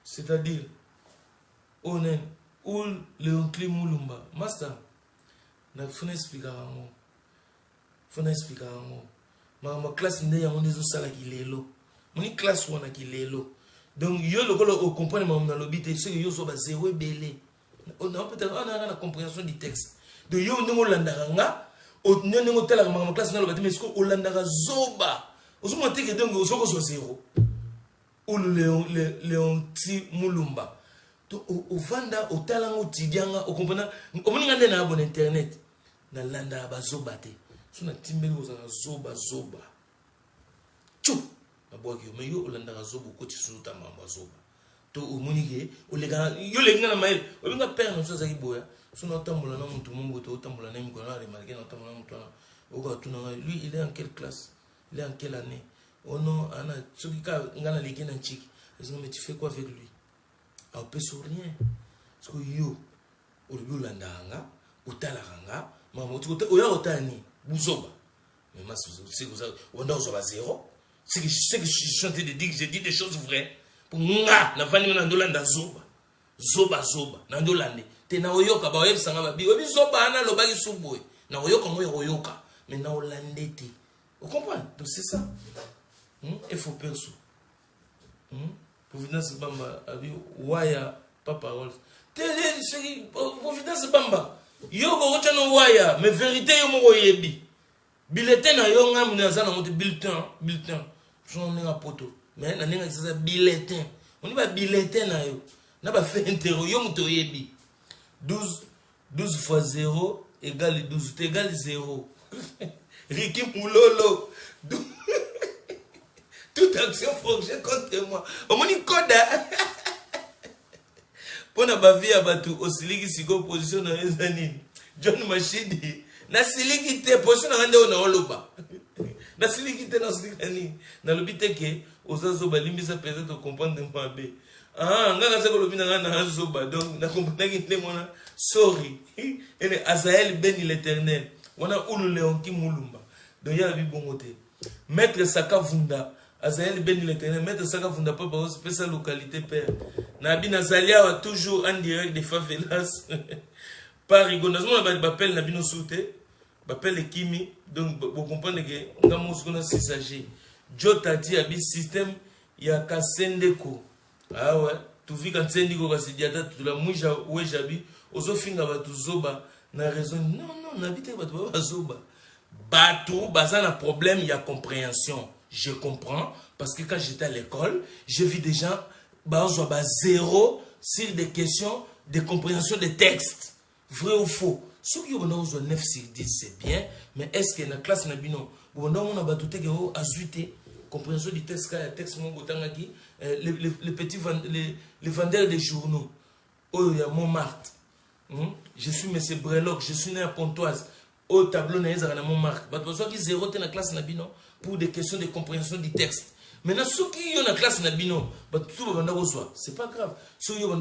C'est-à-dire, Onen, ou Léonclé Moulumba, Master, na fona expliquer ma classe n'est pas des sala qui lelo, mon classe wana qui lelo, donc yo le ko comprendre ma lobité, c'est que yo so ba zéro belé. On a peut-être la compréhension du texte. De yo n'engo landaranga, au n'engo tela ma classe na le bâtiment, est-ce que au landara zoba, au moment que donc au zoko so zéro, ou Léon ti Moulumba. Donc au vanda, au talango tidianga, au comprenant, au moment où on a bon internet, na landara ba zoba te, so na timbe au zoba. Tchou, ma bois qui mais yo au landara zoba ko ti sunu ta mamba zoba. To umunike olega yo lenga na mail olinga père no saza kiboya sona tambola na muntu mungu to tambola na miko na remarquer na tambola na muntu na oka tuna lui il est en quelle classe, il est en quelle année, oh non ana tsukika ngana leki na chiki est-ce que tu fais quoi avec lui a peut sur rien parce que yo olubi landanga utalanga mama utuko oya otani buzoba mais ma c'est que ça on a sur 0 c'est que je suis en train de dire que j'ai dit des choses vraies. Nga na vani na ndolanda zoba na ndolande te na oyoka ba oyebisanga ba bi obi zoba ana lobaki suboy na oyoka moyo oyoka mais na olande te. Vous comprenez? Donc c'est ça. Il faut perso. Providence Bamba abi waya pas parole. Providence Bamba yo go chano waya mais vérité yo mo yebi. Bulletin na yo ngam na za na monte bulletin. J'en ai un poto. Mais na ninga ça bulletin. On y va bulletin na yo. Na ba fait interro yo mo to yebi. 12 fois 0 égale 12 égale 0. Ricky Moulolo. Toute action fonctionne contre moi. Au moins, il code. Pour na vie à Batou, au Siliki Siko, position dans les années. John Machidi. Na Siliki te, position dans les années, on a oloba. Na Siliki te, na Siliki. Na l'obité que, aux azoba, limisa peut-être comprendre de moi. Ah, nga sa kolobi na na azoba. Donc, na comprendre qu'il est mon sorry. Et Azaël béni l'éternel. On a Oulu Léon qui moulumba. Donc, il y a la Bible bongoté. Maître Sakavunda. Azaël béni l'éternel, maître Sakavunda, pas par sa localité, père. Nabi Nazalia a toujours en direct des favelas. Par rigoneusement, on appelle Nabino Souté, on appelle les Kimi. Donc, vous comprenez que nous avons 6 âgés. Joe Tati a un système, il y a qu'à Sendeko. Ah ouais, tu vis quand Sendeko va se dire, tu l'as mouja où j'habite, aux offinga va tout zoba. Na raison, non, n'habitez pas tout zoba. Batou, bazan a problème, il y a compréhension. Je comprends, parce que quand j'étais à l'école, j'ai vu des gens, zéro sur des questions de compréhension des textes. Vrai ou faux. Ceux qui ont 9 sur 10, c'est bien, mais est-ce que dans la classe, on a compréhension du texte, les petits les vendeurs de journaux. Oh, il y a Montmartre. Je suis M. Breloc, je suis né à Pontoise. Au tableau, il y a Montmartre. Parce que zéro dans la classe, pour des questions de compréhension du texte. Maintenant, ceux qui ont la classe Nabino, c'est pas grave. Ceux qui ont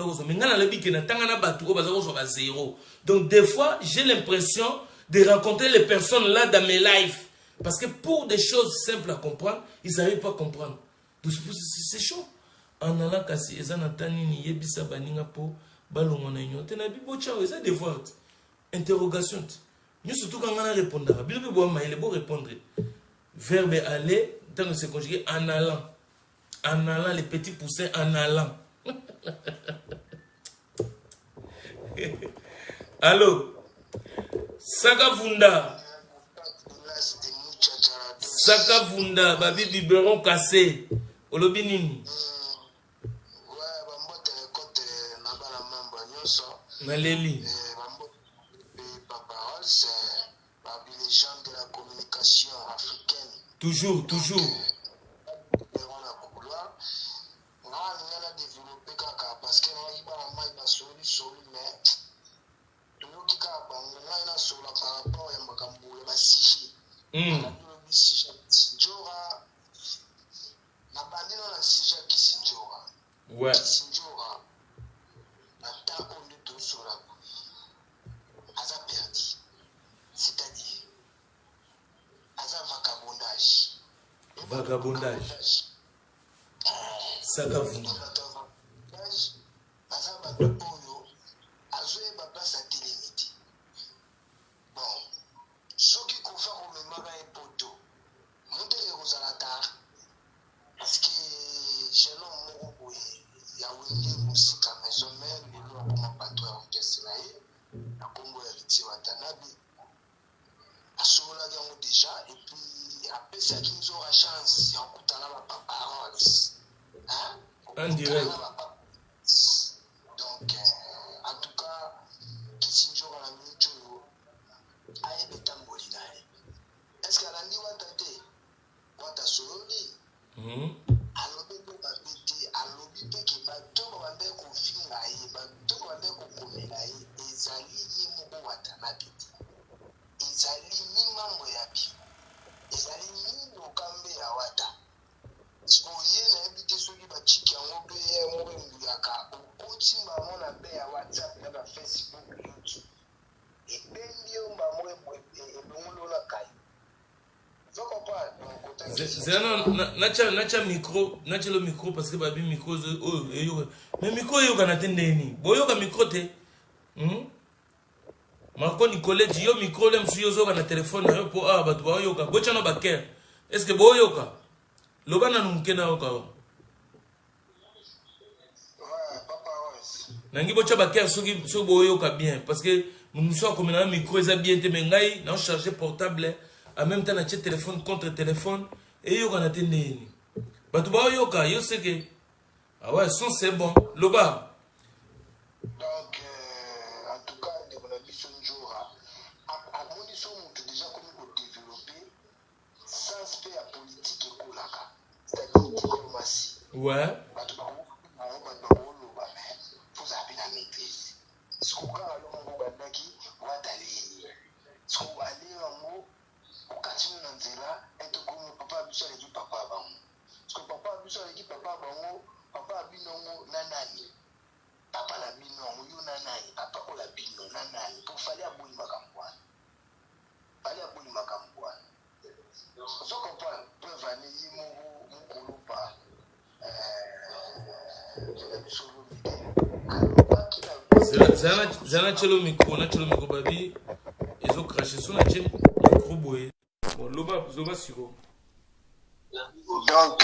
la zéro. Donc, des fois, j'ai l'impression de rencontrer les personnes là dans mes lives. Parce que pour des choses simples à comprendre, ils n'arrivent pas à comprendre. Donc, c'est chaud. En allant casser, ils ont entendu ni yebisa baninga po balongo na nyo. Tenabi bo chao, ils ont des voix. Interrogation. Nous surtout quand on a répondu. Bilo bi bo ma il est beau répondre. Verbe aller, tant que c'est conjugué en allant. En allant, les petits poussins en allant. Allô? Sakavunda. Sakavunda, babi biberon cassé. Olobinini. Maleli. Toujours. Ouais. Vagabondage. Sakavunda. En direct. Donc, en tout cas, Kisinjo à la minute, aïe, le tambourine. Est-ce qu'à la nuit, on t'a dit, on t'a sauvé? Alors, on a qui va tout le monde confier là, tout le monde confier là, ils allient mon Watanabe. Ils allient ni mambo ya bi. Ils allient ni Okambe ya Wata. Si vous voyez, les ceux qui va chiquer en OBE, Mourimuyaka, au coaching, on a payé à WhatsApp, à Facebook, YouTube. Et bien, on va mourir et nous la caille. Vous comprenez? Nacha micro, nacha le micro parce que babi micro, mais micro yo kana tendeni. Boyo ka micro te. Marco Nicolet yo micro le msu yo zo kana téléphone pour batu ba yo ka. Bocha no baker. Est-ce que boyo ka? Lobana numkena yo ka. nangi bocha bakia soki so boyoka bien parce que nous sommes comme un micro ça bien te mengai na charger portable en même temps na téléphone contre téléphone et yo kana tendeni batu ba yoka yo sais que ah ouais son c'est bon loba donc en tout cas de mon avis son jour à mon son déjà comme pour développer sans aspect politique et kolaka c'est-à-dire diplomatie ouais batu ba vous avez la maîtrise ce qu'on a alors on va daki watali ce qu'on va aller en mot okati na nzela eto comme papa biso le dit papa bango parce que papa biso le dit papa bango papa binongo nanani papa la binongo yo nanani papa ko la bino nanani pour fallait abuli makambwana fallait abuli makambwana so comprendre preuve ani yimo mukulupa zana chelo micro na chelo micro babi ezo cracher sur na chelo micro boye bon loba zoba siko donc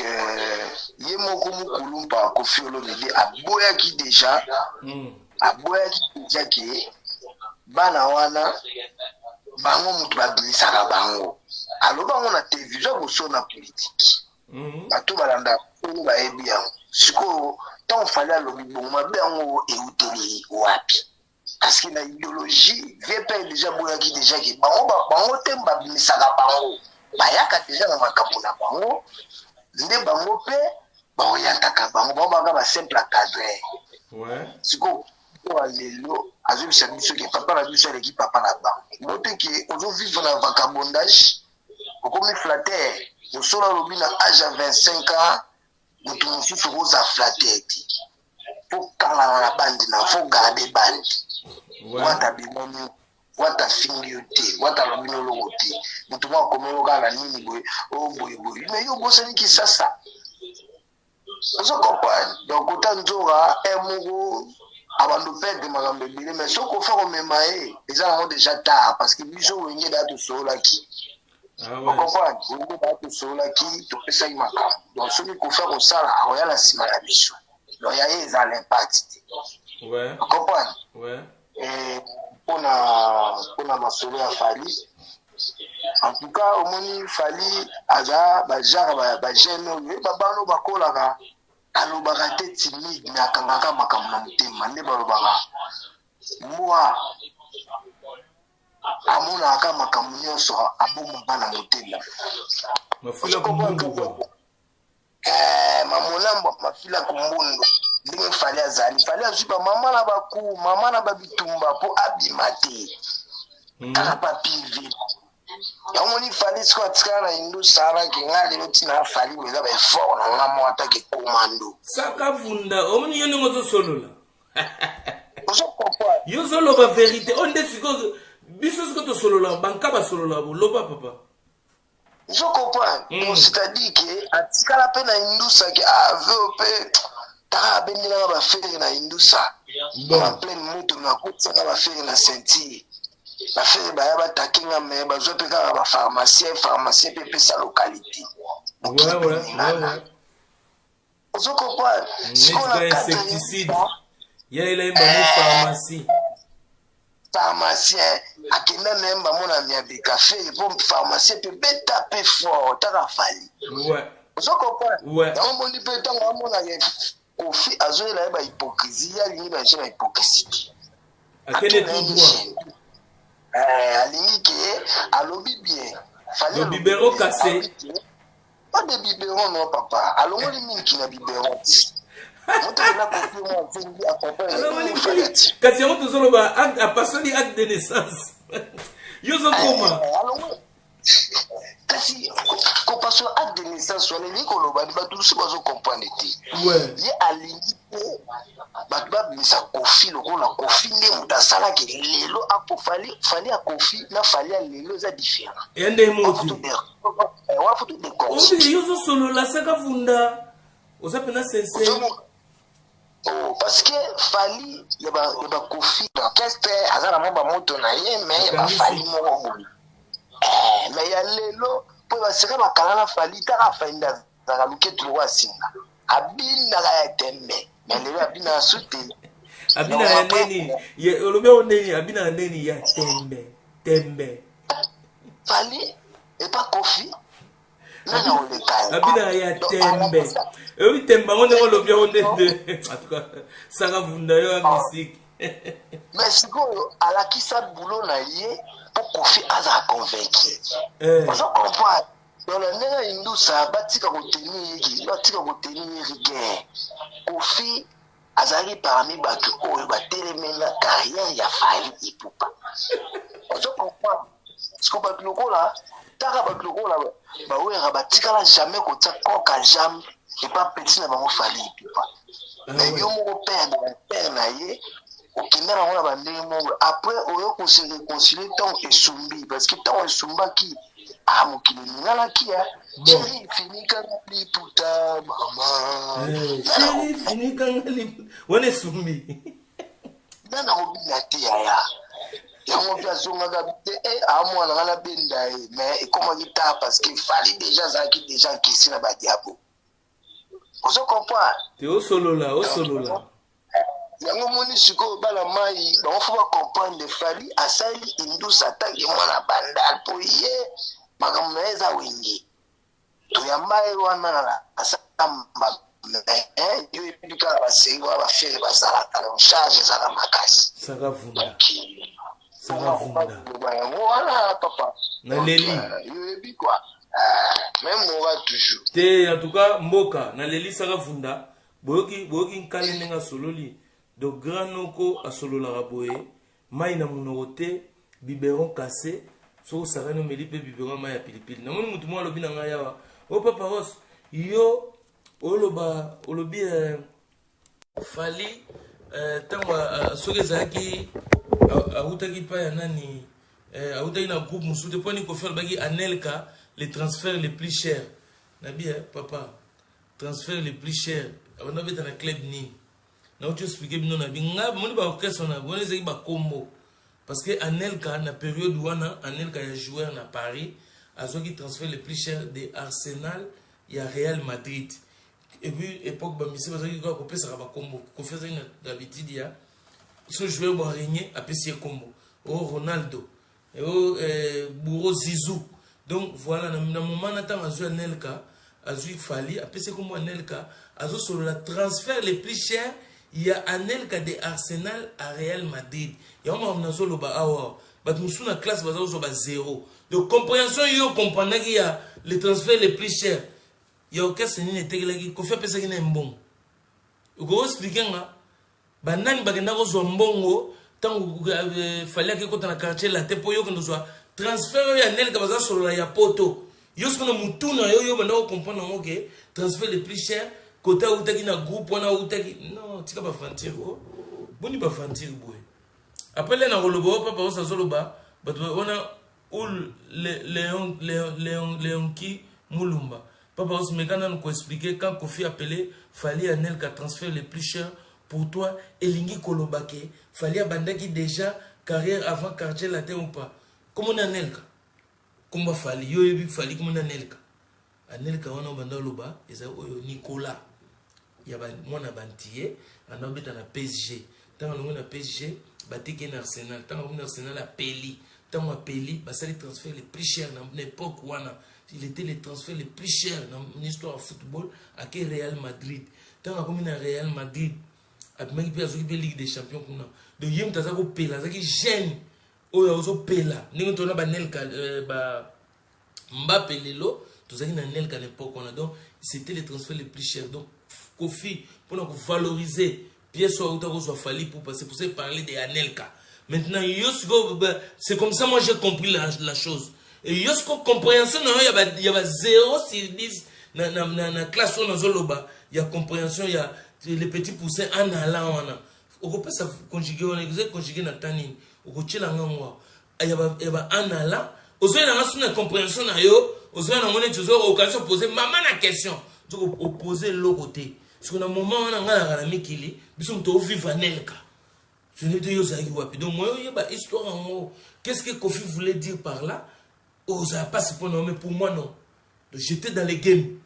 yemo ko mukulumpa ko fiolo mide aboya ki déjà ke bana wana bango mutu babilisaka bango alo bango na télévision ko sona politique bato balanda ko bayebi yango siko tant fallait alobi bongo mabe yango euteli wapi parce que la idéologie VP déjà boya ki déjà ke bango te babilisaka bango bayaka déjà na makambo na bango nde bango pe baoyantaka bango baka ba simple cadre ouais siko kwa lelo azobisa biso ke papa na biso aleki papa na bango mote ke ozo vivre na vagabondage okomi flatter osola lobi na âge à 25 ans mutu mosusu oza flatter ti fo kangana na bandi na fo garder bandi wata bimoni wata fingi yo te wata lobino logo te mutu mwa komelo kala nini boye o boye boye mais yo bosani ki sasa ozo comprendre donc autant nzora emugo abantu pede makambo ebele mais soko fa komema ye eza nango déjà tard parce que biso wenge da tosolaki comprendre wenge da tosolaki topesaki makambo donc soki kofa kosala akoya na nsima ya biso donc ya ye eza l'impact ouais comprendre ouais pona masolo ya Fally en tout cas omoni Fally aza bajara bajene oyo babano bakolaka alobaka te timide mais akangaka makambo na motema nde balobaka mwa amonaka makambo nyonso abomaka na motema mamolambo mafila kumbundu ndenge Fally azali Fally azwi bamama na baku mama na babitumba mpo abima te kaka papive yamoni Fally siko atikala na hindu sara ke nga lelo ntina Fally boeza baeffort na nga mo atake komando saka vunda omoni yo ndenge ozosolola ozokomprendre yo ozoloba vérité o nde siko biso siko tosolola banka basolola boloba papa je comprends donc c'est-à-dire que atikala pe na hindusa ke aveo pe taka abendela bafere na hindusa en pleine moto na kotsaka bafere na ceinture bafere baya batakenga me bazwa mpe kaka bapharmacien mpe pesa localité ozo comprendre sikoyo insecticide ya elayemba mo pharmacien akenda na mba mona miabeka fere mpo pharmacien mpe beta mpe fort taka Fally ozo comprendre yango moni mpe ntango amonaka Kofi azoyela ye bahypocrisie alingi baje na hypocrisie akende tout droit alingi ke alobi bien Fally le biberon cassé pas de biberon non papa alongoli mingi na biberon motola kofi mo vengi accompagner kasi yango tozoloba apasoli acte de naissance yo zokoma kasi kopasolo acte de naissance wana elingi koloba bato lusu bazocomprendre te ye alingi mpe bato babimisa Kofi lokola Kofi nde moto asalaki lelo apo Fally ya Kofi na Fally ya lelo eza différent ende moti wana foto de concept yo zosolola saka vunda oza pena sincere parce que Fally ya ba Kofi orchestre aza na mwa bamoto na ye mais ya ba Fally moko boye mais ya lelo mpo baseka bakanga na Fally taka Fally ndazaka luketu loko asinga abindaka ya tembe mais lelo abindaka su te abina ya neni olobi o neni abina neni ya tembe Fali et pas Kofi. Non, abina ya tembe ewi tembe ngo ne olobi o nende en tout cas sanga vunda yo ya musique. Mais sikoyo alakisa boulot na ye pour Kofi aza convaincu. On comprend. Dans la nena indusa batika kotenir rigueur. Kofi azali parmi bato oyo batelemela carrière ya Fali Ipupa. On comprend. Ce qu'on va lokola, taka ba lokola ba wera batika la jamais kotia koka jam et pas petit na bango Fali Ipupa. Mais yo mo père na ye okenda na ba ndenge mo après oyo ko se réconcilier tant esumbi parce que tant esumba qui a mokili ngala kia chéri fini quand li puta mama chéri fini quand li wone sumbi nana obina tia ya yango bia zonga ga amwana ngala benda mais et comment il t'a parce qu'il fallait déjà ça qui déjà qui si na ba diabo on comprend te o solo la yango moni siko bala mai ba faut pas comprendre Fali asali indusa tangi mwana bandal po ye makameza wingi to yambaye wana na asamba yo ibika basengo abafere basala en charge za la makasi saka vunda voilà papa na leli yo ibikwa même on va toujours te en tout cas mboka na leli saka vunda boyoki nkale ndenga sololi de grand noko a solo la raboye mai na munorote biberon cassé so sarano meli pe biberon mai ya pilipili na moni mutu mo alobi na ngai awa o papa Ross yo olobi Fali tango soki ezalaki autaki pa ya nani autaki na groupe mosusu te mponi kofi alobaki Anelka les transferts les plus chers nabi papa transfert les plus chers abanda beta na club nini na uti expliquer bino na binga moni ba orchestre na bone zeki ba combo parce que Anelka na période wana Anelka ya joueur na Paris azoki transfert les plus chers de Arsenal ya Real Madrid et puis époque ba misi bazaki ko pesa ba combo ko faisait une d'habitude ya ce joueur ba régner a pesi combo o Ronaldo et o Bouro Zizou donc voilà na moment na temps azu Anelka azu Fali a pesi combo Anelka azu sur la transfert les plus chers. Il y a Anelka de Arsenal à Real Madrid. Il y a un zolo ba awa. But nous sommes en classe bazo so ba zéro. Donc compréhension yo comprendre qu'il y a les transferts les plus chers. Il y a aucun sénine était ko fait pesa kina mbon. Uko expliquer nga ba nani bagenda ko zo mbongo tangu fallait que kota na quartier la te po yo kendo so transfert ya Anelka bazo so la ya poto. Yo skono mutuna yo banda ko comprendre ngo ke transfert les plus chers. Côté où tu as un groupe, on a où tu non, tu vas pas fantir. Bon, tu vas fantir. Après, les Narolobo, papa, on s'en soloba. On a où Léon qui Moulumba. Papa, on se met quand on expliquer quand Kofi appelé, fallait Anelka transfert les plus chers pour toi. Et Lingi Kolobake, fallait abandonner déjà carrière avant quartier la terre ou pas. Comment on a Anelka? Comment fallait? Yo, il fallait comment on a Anelka? Anelka, on a abandonné loba, et ça, Nicolas. Il y a mon abantier, on a na PSG. Tant on a PSG, batiki na Arsenal. Tant on a Arsenal à Peli. Tant on a Peli, ça les transferts les plus chers dans l'époque où il était les transferts les plus chers dans l'histoire du football à Real Madrid. Tant on a Real Madrid, à même qui a occupé Ligue des Champions qu'on a. De yem tazako Pela, ça qui gêne. Oh yazo Pela. N'est-ce qu'on a Nelka Mbappé Lelo, tout ça qui n'a Nelka à l'époque on a donc c'était les transferts les plus chers donc. Kofi pour nous valoriser pièce soit Fali pour passer pour parler de Anelka. Maintenant c'est comme ça moi j'ai compris la chose. Et yosko compréhension il y a 0 sur 10 na classe on zoloba il y a compréhension il y a les petits poussins en allant on peut ça conjuguer on exerce conjuguer na tani on chila ngwa il y a en allant ozoya na suna compréhension na yo ozoya na mona toujours occasion poser maman la question tu opposer l'autre côté. Parce qu'à un moment, on a un mikili, puis on doit vivre Anelka. Je ne dis pas que donc, moi, il y a une histoire en haut. Qu'est-ce que Kofi voulait dire par là? Oh, ça n'a pas ce point, mais pour moi, non. Donc, j'étais dans les games.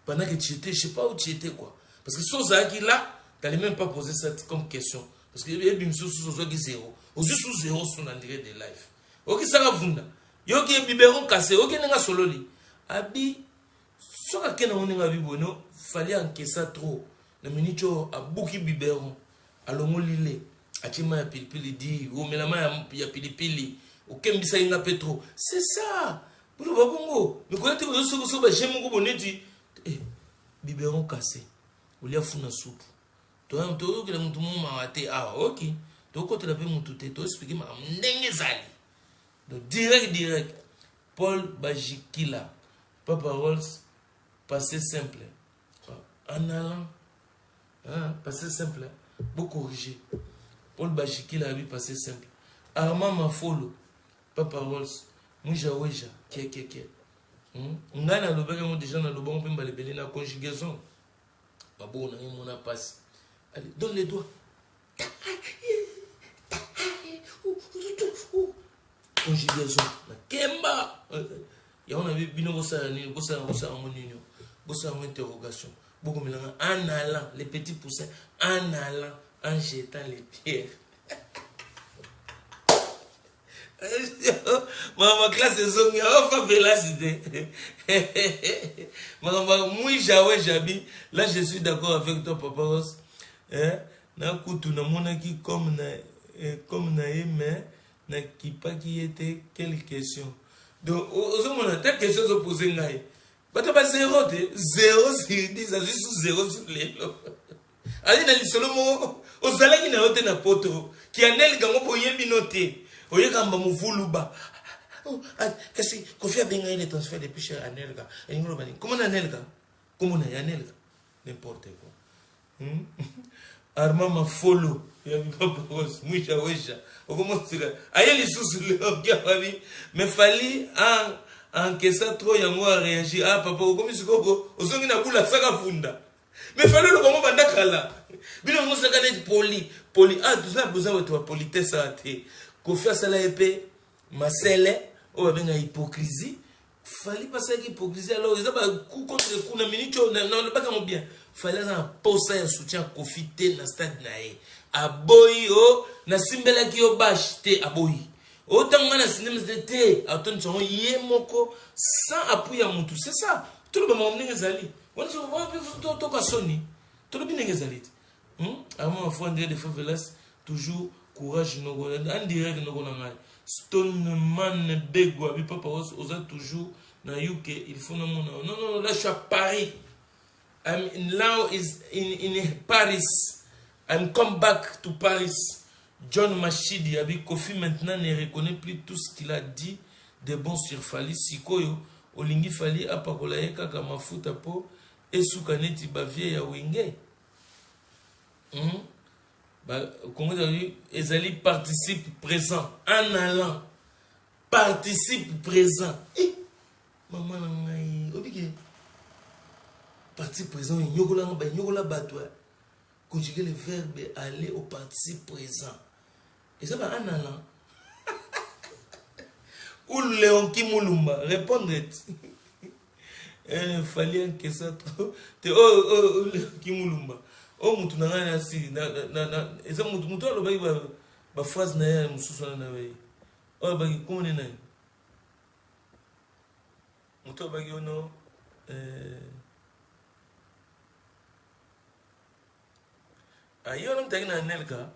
Pendant que tu étais, je ne sais pas où tu étais, quoi. Parce que sur Zaki, là, tu n'allais même pas poser ça comme question. parce que yebi misusu ozwaki zéro ozwi su zéro so na ndire de life okisaka vunda yoki biberon kase okendenga sololi abi soki akende ngo ndenge abi bono fali ankesa trop na miniti oyo abuki biberon alongoli le atie ma ya pilipili di omela ma ya pilipili okembisa ye nga mpe trop c'est ça bolo babongo mikoya te ozosokoso bageme moko boneti biberon kase olia funa supu toyokela mutu momawa te awa oki tokotela mpe mutu te toexplike makambo ndenge ezali donc direct Paul Bajikila Papa Rolls passé simple en allant passé simple beaucoup corrigé Paul Bajikila a vu passé simple Armand Mafolo Papa Rolls Mouja Weja Kie Ngana lobaka mo déjà na lobaka mpe mbalebele na conjugaison babo na mon a passe allez donne les doigts conjugaison na kemba ya on avait bino bossa ni bossa monino bossa en interrogation beaucoup mélange en allant les petits poussins en allant en jetant les pierres ma classe est zongi on va vélacité ma moi jawe jabi là je suis d'accord avec toi Papa Ross na kutu na monaki comme na mais na kipa qui était quelle question donc aux mon ta question se poser ngai bato ba zéro sur 10 azu sous 0 sur lelo ali na lisolo mo ozalaki na yote na poto ki anel gango boyebi noté oyekamba muvuluba kasi kofia benga ile transfert depuis chez Anelga et ngolo bani comment Anelga comment na Anelga n'importe quoi Armand Mafolo ya Papa Ross mwisha wesha okomosika ayeli susu leo kia babi mais fali encaisser trop yango a réagir papa okomisiko ozongi na bula saka funda mais fali le comment banda kala bino ngosaka net poli tout ça besoin de politesse ate kofia sala épée masele o benga hypocrisie fali passer hypocrisie alors ils ont coup contre coup na minute non pas comme bien fallait un poste de soutien profiter na stade nae aboyi o na simbela ki o bash te aboyi o tanga na cinéma te aton chongo yemoko sans appui à mutu c'est ça tout le monde ngezali on se voit to ka soni tout le monde ngezali à moi faut dire des favelas toujours courage no go en direct no go na Stoneman Begwa bi Papa Ross osa toujours na UK il faut non là je suis à Paris I'm now is in Paris I'm come back to Paris John Machidi abi Kofi maintenant ne reconnaît plus tout ce qu'il a dit de bon sur Fali sikoyo olingi Fali apakola ye kaka mafuta po esuka neti bavie ya wenge Congo ezali participe présent en allant participe présent maman ngai obike participe présent nyokola bato conjuguer le verbe aller au participe présent et ça va en allant ou Léon Kimulumba répondre fallait que ça trop Léon Kimulumba oh mutu na ngana si na eza mutu alobai ba phrase na ya mususu na we oh ba komone na mutu ba ono ayo nam tagina Nelka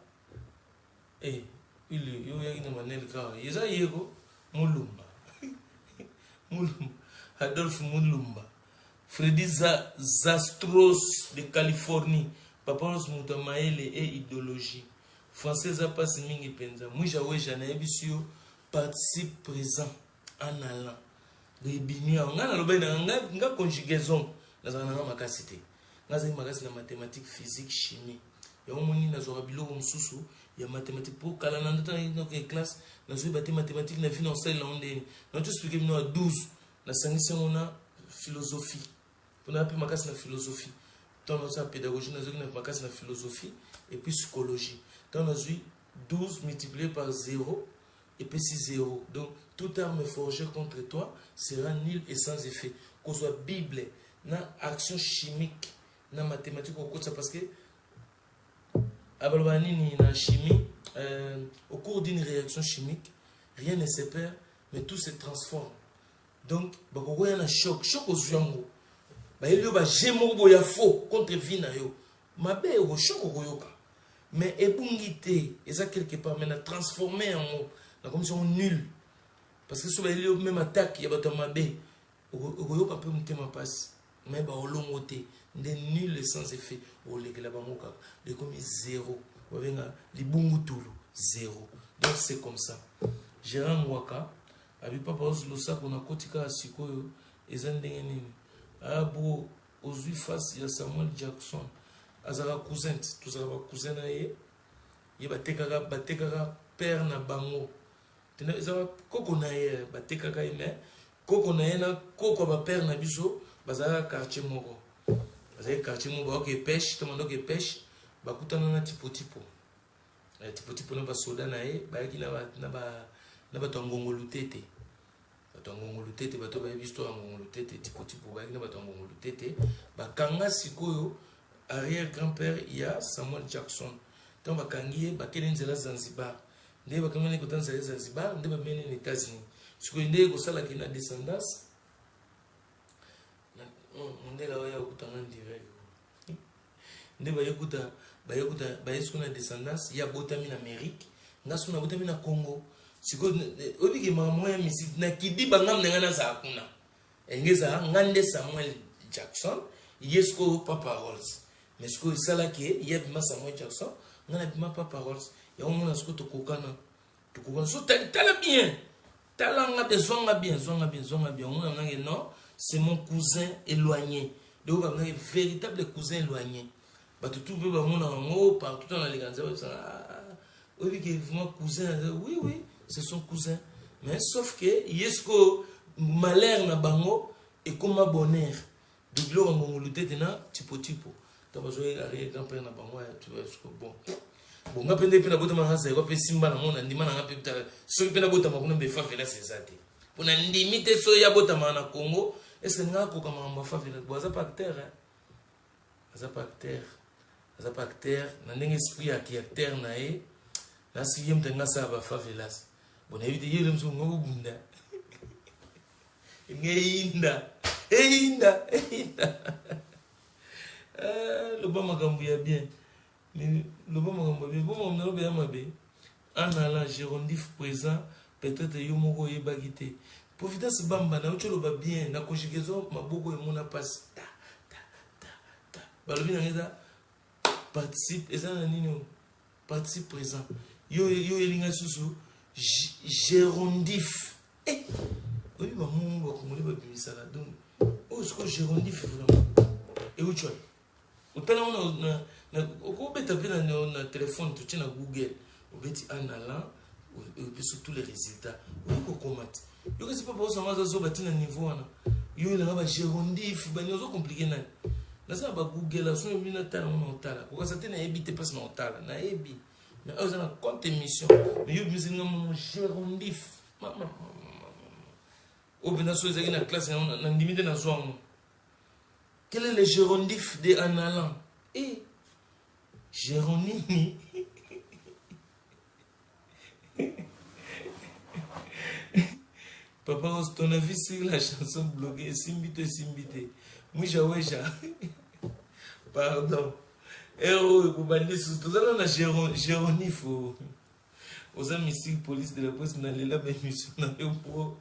ili yo yaki na Nelka yeza yego Mulumba Adolphe Mulumba Freddy Zastros de Californie Papa Ross Moutamaele et idéologie française a passé mingi penza mwisha weja na ebisio participe présent en allant de bimia ngana lobai na nga conjugaison na zana makasi te ngaza makasi na mathématiques physique chimie ya omoni na zo biloko mususu ya mathématiques pour kala na ndata na classe na zo ba mathématiques na financier la onde na tout expliquer no 12 na sangisi ona philosophie on a appris ma casse la philosophie. Dans notre pédagogie, on a appris ma casse la philosophie et puis psychologie. Dans notre 12 multiplié par 0 et puis 6 0. Donc, toute arme forgée contre toi sera nulle et sans effet. Qu'on soit Bible, na action chimique, na mathématiques, on compte ça parce que Abalbanini na chimie, au cours d'une réaction chimique, rien ne se perd, mais tout se transforme. Donc, il y a un choc aux yango. Il y a un gémo ya faux contre vina yo. Mabe au choc au yoka. Mais ebungité, et ça quelque part, mais transformé en mot, comme si on nul. Parce que souvent il y a même attaque, il y a un mabe. Au yoka peut monter ma passe. Mais au long côté, des nuls sans effet. Au lègue là-bas, de comme zéro. Les bungu toulou, zéro. Donc c'est comme ça. Gérard Mwaka. Abi papa oslosa kuna kotika asikoyo ezandenge nini abo ozui face ya Samuel Jackson azala cousin tozala ba cousin na ye batekaka père na bango tena ezala koko na ye batekaka ye mais koko na ye na koko ba père na biso bazala quartier moko bazala quartier moko ba ke pêche tomando ke pêche bakutana na tipo na ba soda na ye ba yaki na bato ngongolo tete bato ba histoire ngongolo tete tipo ba na bato ngongolo tete bakanga sikoyo arrière grand-père ya Samuel Jackson tant bakangiye bakene nzela Zanzibar nde bakamene ko tanza Zanzibar nde ba mene aux États-Unis sikoyo nde ko sala kina descendance nde la waya kutanga direct nde ba yesu na descendance ya botami na Amérique ngaso na botami na Congo siko obi ke mama ya misi na kidiba ngam ngana za kuna engeza ngande Samuel Jackson yesko papa Rolls mais siko sala ke yebima Samuel Jackson ngana bima papa Rolls ya omona siko to kokana so tala bien talanga bezonga bien on a non c'est mon cousin éloigné donc on a un véritable cousin éloigné ba tout be ba mona ngo partout dans les ganza obi ke vraiment cousin oui c'est son cousin. Mais sauf que yesko malheur na bango et comme bonheur. De gloire mon lutte tena tipo. T'as besoin d'aller grand-père na bango tu vois bon. Bon ngapende pe na bota mangasa ko pe simba na mona ndima na ngape ta so pe na bota makuna be favela sezate. Pona ndimite so ya bota na Congo, est-ce que ngako kama mba favela boza pas terre. Aza pas terre, na ndenge esprit ya terre na e. Na siyem tenga sa ba favelas. Bon évite yele mso ngobunda ngeinda le bon makambu ya bien le bon makambu bien bon on a bien mabe en allant gérondif présent peut-être yo moko yebagité providence bamba na ucholo ba bien na conjugaison maboko e mona passe ta balobi ngeza participe ezana nini participe présent yo elinga susu gérondif. Oui, maman, va comme les babys ça là donc. Oh, ce que gérondif vraiment. Et où tu es? Au talent on a au bête taper dans téléphone tu tiens à Google. Au bête en allant au sur tous les résultats. Oui, comment? Yo que c'est pas pour ça moi ça bâti na niveau là. Yo il a gérondif, ben nous compliqué na. Là ça ba Google là son mina talent on tala. Pourquoi ça t'es na habité pas na tala, na ebi. Mais on a compte émission. Mais yo musique mon gérondif. Au bien sûr ils na classe na limite na zone. Quel est le gérondif de Analan? Eh Gérondini. Papa, ton avis sur la chanson bloguée Simbité. Moi j'ai pardon. Héros, vous bandez sous tout ça, on a Géronif aux amis ici, police de la poste, dans les labs émission, dans le pro.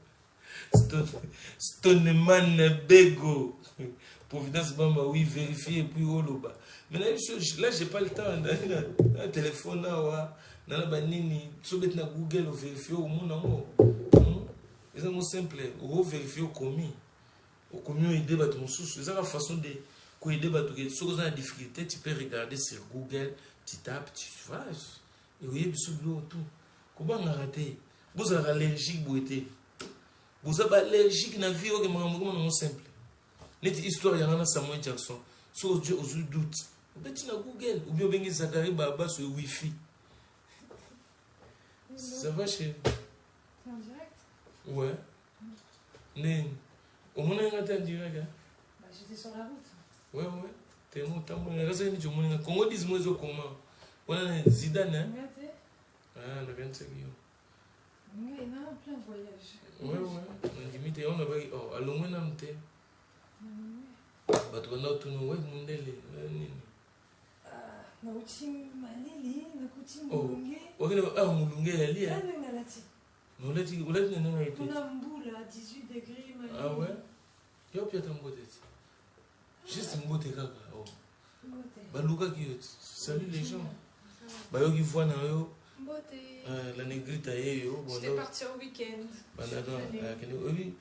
Stoneman Bego. Providence Bamba, oui, vérifier et puis Oloba. Mais là, j'ai pas le temps. Dans le téléphone, dans la banini, sur Google, vérifier au monde. C'est simple. On vérifie au commis. Au commis, il débat mon sous. C'est la façon de. Quand il débat, si vous avez des difficultés, tu peux regarder sur Google, tu tapes, tu vois. Et vous voyez, tout. Comment on a raté? Vous avez allergique, vous êtes. Vous avez allergique à la vie, c'est simple. Notre histoire, il y a un Samuel Jackson. Si vous avez des doutes, vous pouvez sur Google. Ou bien vous avez Zachary Baba sur Wi-Fi. Ça va chez vous? C'est en direct? Ouais. Mais, au moins, on est en direct. J'étais sur la route. Ouais. T'es où? T'as mon. Comment dis-moi comment? On a Zidane, hein? Ah, le 25 ans. Oui, il y a plein de voyages. Ouais. On limite, on a vu, oh, à l'ombre, on a monté. Bah, tu vas nous tourner, ouais, mon délai. Nauti Malili, Nakuti Mulunge. Oh, Mulunge, elle est. On a Mboula, 18 degrés. Ah ouais? Il y a peut-être un beau tête. Juste un beau tête. Bah, Luka qui salut les gens. Bah, yo qui voient dans yo. La négrite aille yo. J'étais parti au week-end. Bah, d'accord. Oui.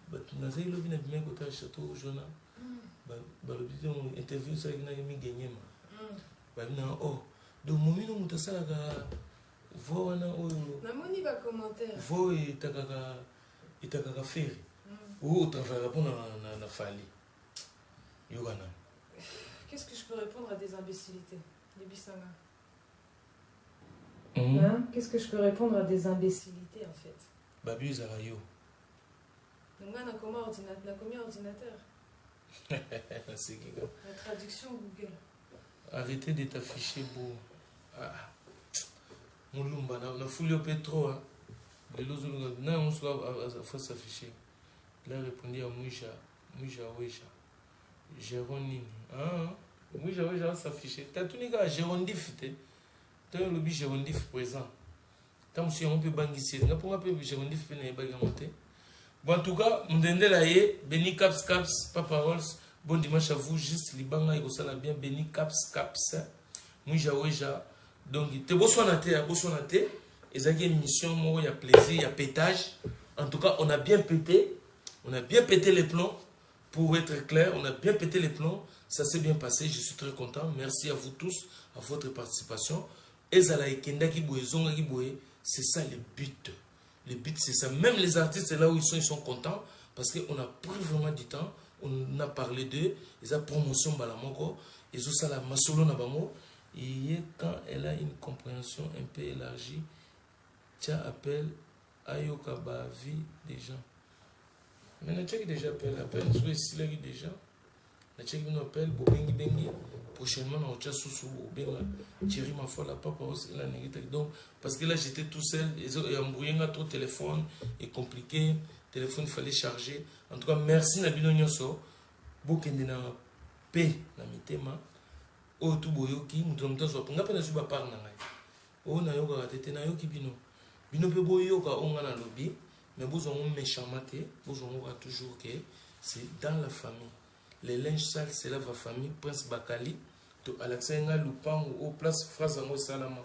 Bah, tu n'as pas eu le bien de bien côté château jaune. Bah, le bidon interview ça qui n'a jamais gagné. Bah, non, oh. Donc, mon mino mutasa la voix na oh. Na moni ba commentaire. Voix et takaka faire. Ou travailler pour na fali. Yogana. Qu'est-ce que je peux répondre à des imbécilités, les Bissanga? Qu'est-ce que je peux répondre à des imbécilités en fait? Babu Zarayo. Donc on a combien ordinateur? C'est qui? La traduction Google. Arrêtez de t'afficher beau. Ah. Mon lumba, on a foulé au pétro. Les lots non, on faut s'afficher. Là, répondit à Mouja, Weja. Jérôme. Ah, Mouja, Weja s'afficher. T'as tout les gars, Jérôme Diff. T'as le lobby Jérôme Diff présent. T'as monsieur un peu banguissé. N'a pas un peu Jérôme Diff, n'est pas monté. Bon, en tout cas, Mdende Laye, Béni Caps, Papa Rolls. Bon dimanche à vous, juste Libanga et Osala bien, Béni Caps, Mouja, Weja. Donc, t'es beau sonate, et ça y est une mission, il y a plaisir, il y a pétage. En tout cas, on a bien pété les plombs, pour être clair, on a bien pété les plombs, ça s'est bien passé, je suis très content. Merci à vous tous, à votre participation. Et ça c'est ça le but. Le but, c'est ça. Même les artistes, là où ils sont contents, parce qu'on a pris vraiment du temps, on a parlé d'eux, ils ont promotion, ils ont ça la masolo na bango. Et quand elle a une compréhension un peu élargie, tu appelles Ayokaba vie des gens. Mais tu as déjà appelé sur ici là déjà. Tu as appelé Bobengi Bengi. Prochainement, on a sous Thierry ma foi la papa aussi la négative. Donc parce que là j'étais tout seul, et embrouillé trop téléphone et compliqué. Téléphone il fallait charger. En tout cas, merci Nabino Nyoso. Bokende na paix na mitema. Oh tout boyoki mutomta so nga pena suba par na ngai oh na yoka tete na yoki bino pe boyoka onga na lobby mais vous on méchamate vous on toujours que c'est dans la famille les linges sales c'est la famille Prince Bakali to Alexandra Lupango au place phrase ngo salama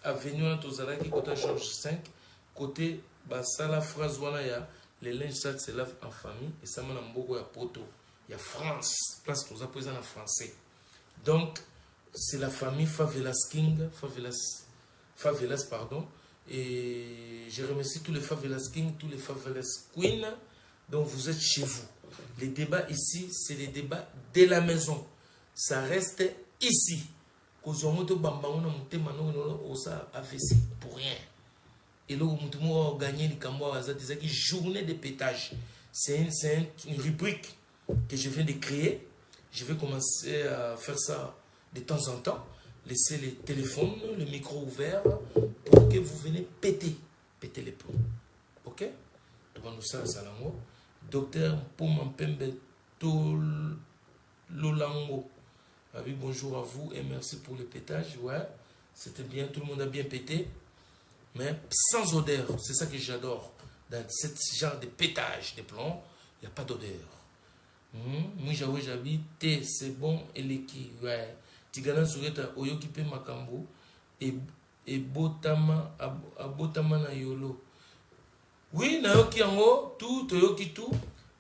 avenue to Zalaki côté George 5 côté basala phrase wana ya les linges sales c'est la en famille et ça m'a mboko ya poto ya France place to za présent en français donc c'est la famille Favelas King, Favelas, pardon. Et je remercie tous les Favelas King, tous les Favelas Queen. Donc vous êtes chez vous. Les débats ici, c'est les débats de la maison. Ça reste ici. Pour rien. Et là, on a gagné les Cambois, c'est journée de pétage. C'est une rubrique que je viens de créer. Je vais commencer à faire ça de temps en temps, laissez les téléphones, le micro ouvert pour que vous venez péter les plombs. Ok? Docteur Poumampembe Lolango. Ah oui, bonjour à vous et merci pour le pétage. Ouais, c'était bien, tout le monde a bien pété, mais sans odeur. C'est ça que j'adore. Dans ce genre de pétage de plomb, il n'y a pas d'odeur. Moi, j'habite, c'est bon, et l'équipe. Ouais. Tigana Sureta Oyokipe Makambo et Botama na Yolo. Oui, Nayoki Ango, tout, Toyoki tout.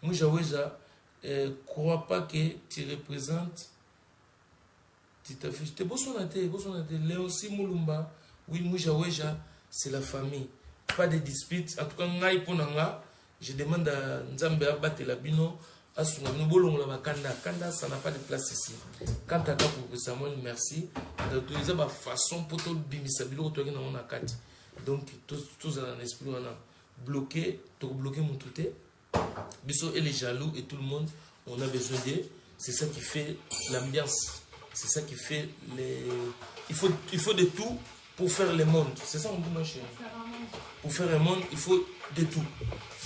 Moi, crois pas que tu représentes. Tu t'affiches. T'es Bosonate, Léo Simulumba. Oui, moi, c'est la famille. Pas de disputes. En tout cas, je demande à Nzambe Abate Labino. Kanda, ça n'a pas de place ici. Quand tu as pour Samuel, merci. Tu as une façon pour te donc, tous dans l'esprit, on a bloqué mon tout. Bisso et les jaloux et tout le monde, on a besoin d'eux. C'est ça qui fait l'ambiance. C'est ça qui fait les... Il faut de tout pour faire le monde. C'est ça, on dit, ma chérie. Pour faire un monde, il faut de tout.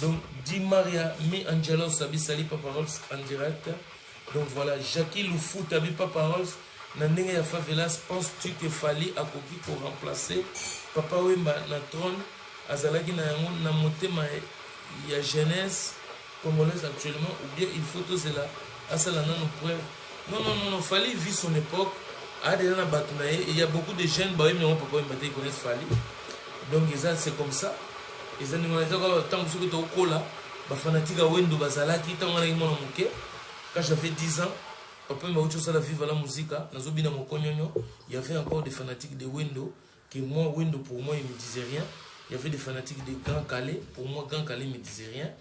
Donc, Di Maria, Mi Angelo, Sabi Sali Paparols en direct. Donc voilà, Jackie Loufou, Tabi Paparols. Nandenge ya Favelas, penses-tu que Fali a coquille pour remplacer Papa Wemba na trône? Azalaki na yango na motema ya jeunesse congolaise actuellement, ou bien il faut tout cela. Asalana nous preuve. Non, Fali vit son époque. Il y a beaucoup de jeunes, ils connaissent Fali. Donc c'est comme ça. Ils ont tant que fanatique à Wendo Bazalaki, quand j'avais 10 ans, papa m'a dit ça vivre la musique. Il y avait encore des fanatiques de Wendo, qui moi, Wendo pour moi, il ne me disait rien. Il y avait des fanatiques de Grand Calais, pour moi, Grand Calais ne me disait rien.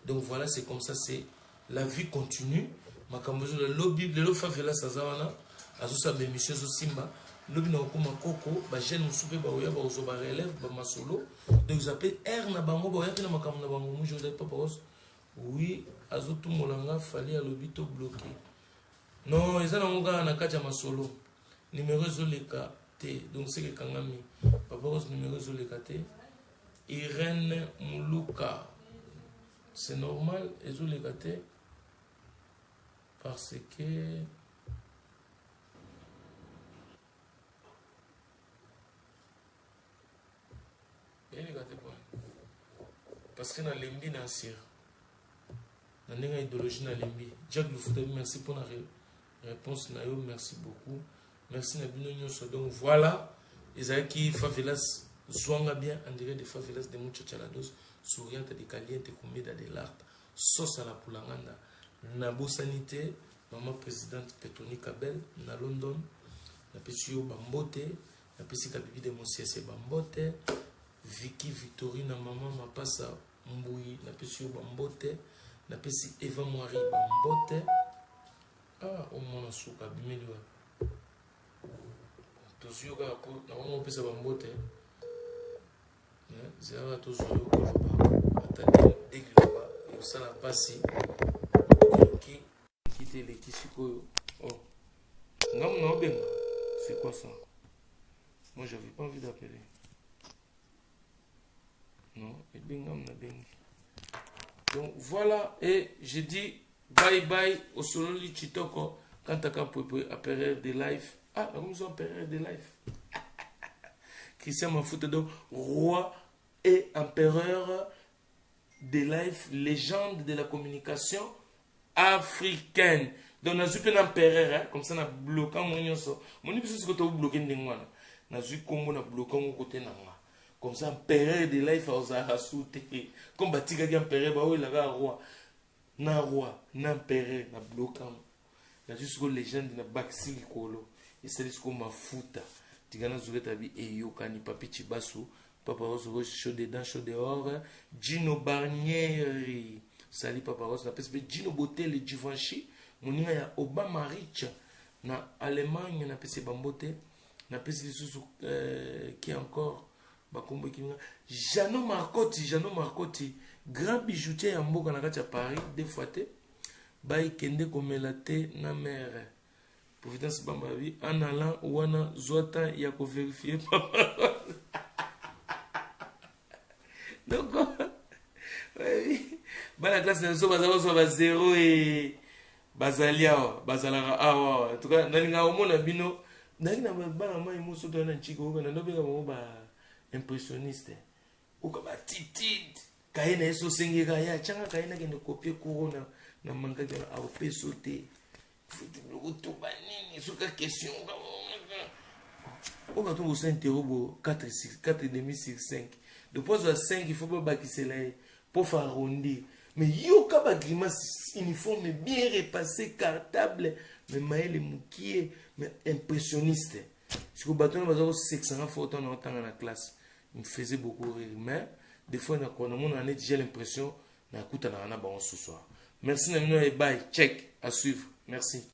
Donc voilà, c'est comme ça, c'est la vie continue. Makambozo le lobby le favela sazawana azusa be monsieur Simba lobby na okoma koko ba jeune musupe ba oya ba ozo ba relève ba masolo donc ils appellent R na bango ba oya na makambo na bango mu Joseph Paparos oui azotu molanga fali à lobby to bloqué non ils ont ngoka na kacha masolo numéro zoleka T donc c'est que kangami Paparos numéro zoleka T Irène Muluka c'est normal ezoleka T parce que parce que dans l'embi dans sir dans une idéologie dans l'embi Jacques Loufouta merci pour la réponse nayo merci beaucoup merci Nabino Nyoso donc voilà Isaki Favelas Zwanga bien en direct de Favelas de Muchachalados souriante de caliente comida de l'art sauce à la poulanganda Nabo Sanité, maman présidente Petoni Kabel, na London, na Pesio Bambote, na Pesi Kabibi de Monsiese Bambote, Vicky Victorine, maman Mapasa Mboui, na Pesio Bambote, na Pesi Eva Moiri Bambote. Ah, au moins, souka bimeliwa. Tosio ka po, na maman Pesa Bambote. Zéro Tosio ko atali degloba, et ça la passe. Quitter les Kisiko. Oh. Non, c'est quoi ça? Moi, j'avais pas envie d'appeler. Non, et bingam na bengi. Donc voilà, et j'ai dit bye bye au Sololi Chitoko quand t'as qu'à appeler des lives. Ah, nous avons appeler des lives. Christian Mafoute, donc roi et empereur des lives, légende de la communication africaine. Donc, on a eu un empereur, comme ça, on a bloqué mon yonso. Mon yonso, c'est que tu as bloqué n'engwana. On a eu comme on a bloqué mon côté n'engwa. Comme ça, empereur de life a sauté. Comme Batika qui empereur, bah oui, il a roi. Na roi, na empereur, na bloqué. On a juste une légende de Baxi Kolo. Et c'est ce qu'on m'a foutu. Tigana Zouret Abi et Yokani Papi Chibasu. Papa Rose, chaud dedans, chaud dehors. Gino Barnieri. Sali Papa Rose, na PSP Gino Botel et Givenchy. Mon nom est Obama Rich. Na Allemagne, na PSP Bambote. Na PSP Sous qui est encore. Bakombo qui Jano Marcotti. Grand bijoutier à Mboka na Katia Paris. Deux fois te. Baï Kende Komelate na mère. Providence Bambavi. En allant, Ouana Zouata, il y a qu'à vérifier Papa Rose. Donc, oui. La classe de so 0 et Bazalia, Bazalara. En tout cas, Nalinga Omona Bino, Nalina Bana Mousso de Nanchico, Nanoba impressionniste. Ou comme Titid, Kaina est so singé Gaya, Changa Kaina qui ne copie Corona, n'a manqué à opé sauter. Faut que tu banines, sur quelle question. On va tout vous interroger 4,5. De poste à 5, il faut pas bâtir là pour faire arrondir. Mais yo kaba grimace uniforme bien repassé, cartable, mais maël moukier, mais impressionniste. Si vous battez dans 600 photos dans la classe, il me faisait beaucoup rire. Mais des fois, j'ai l'impression que je ce soir. Merci, et bye, check, à suivre. Merci.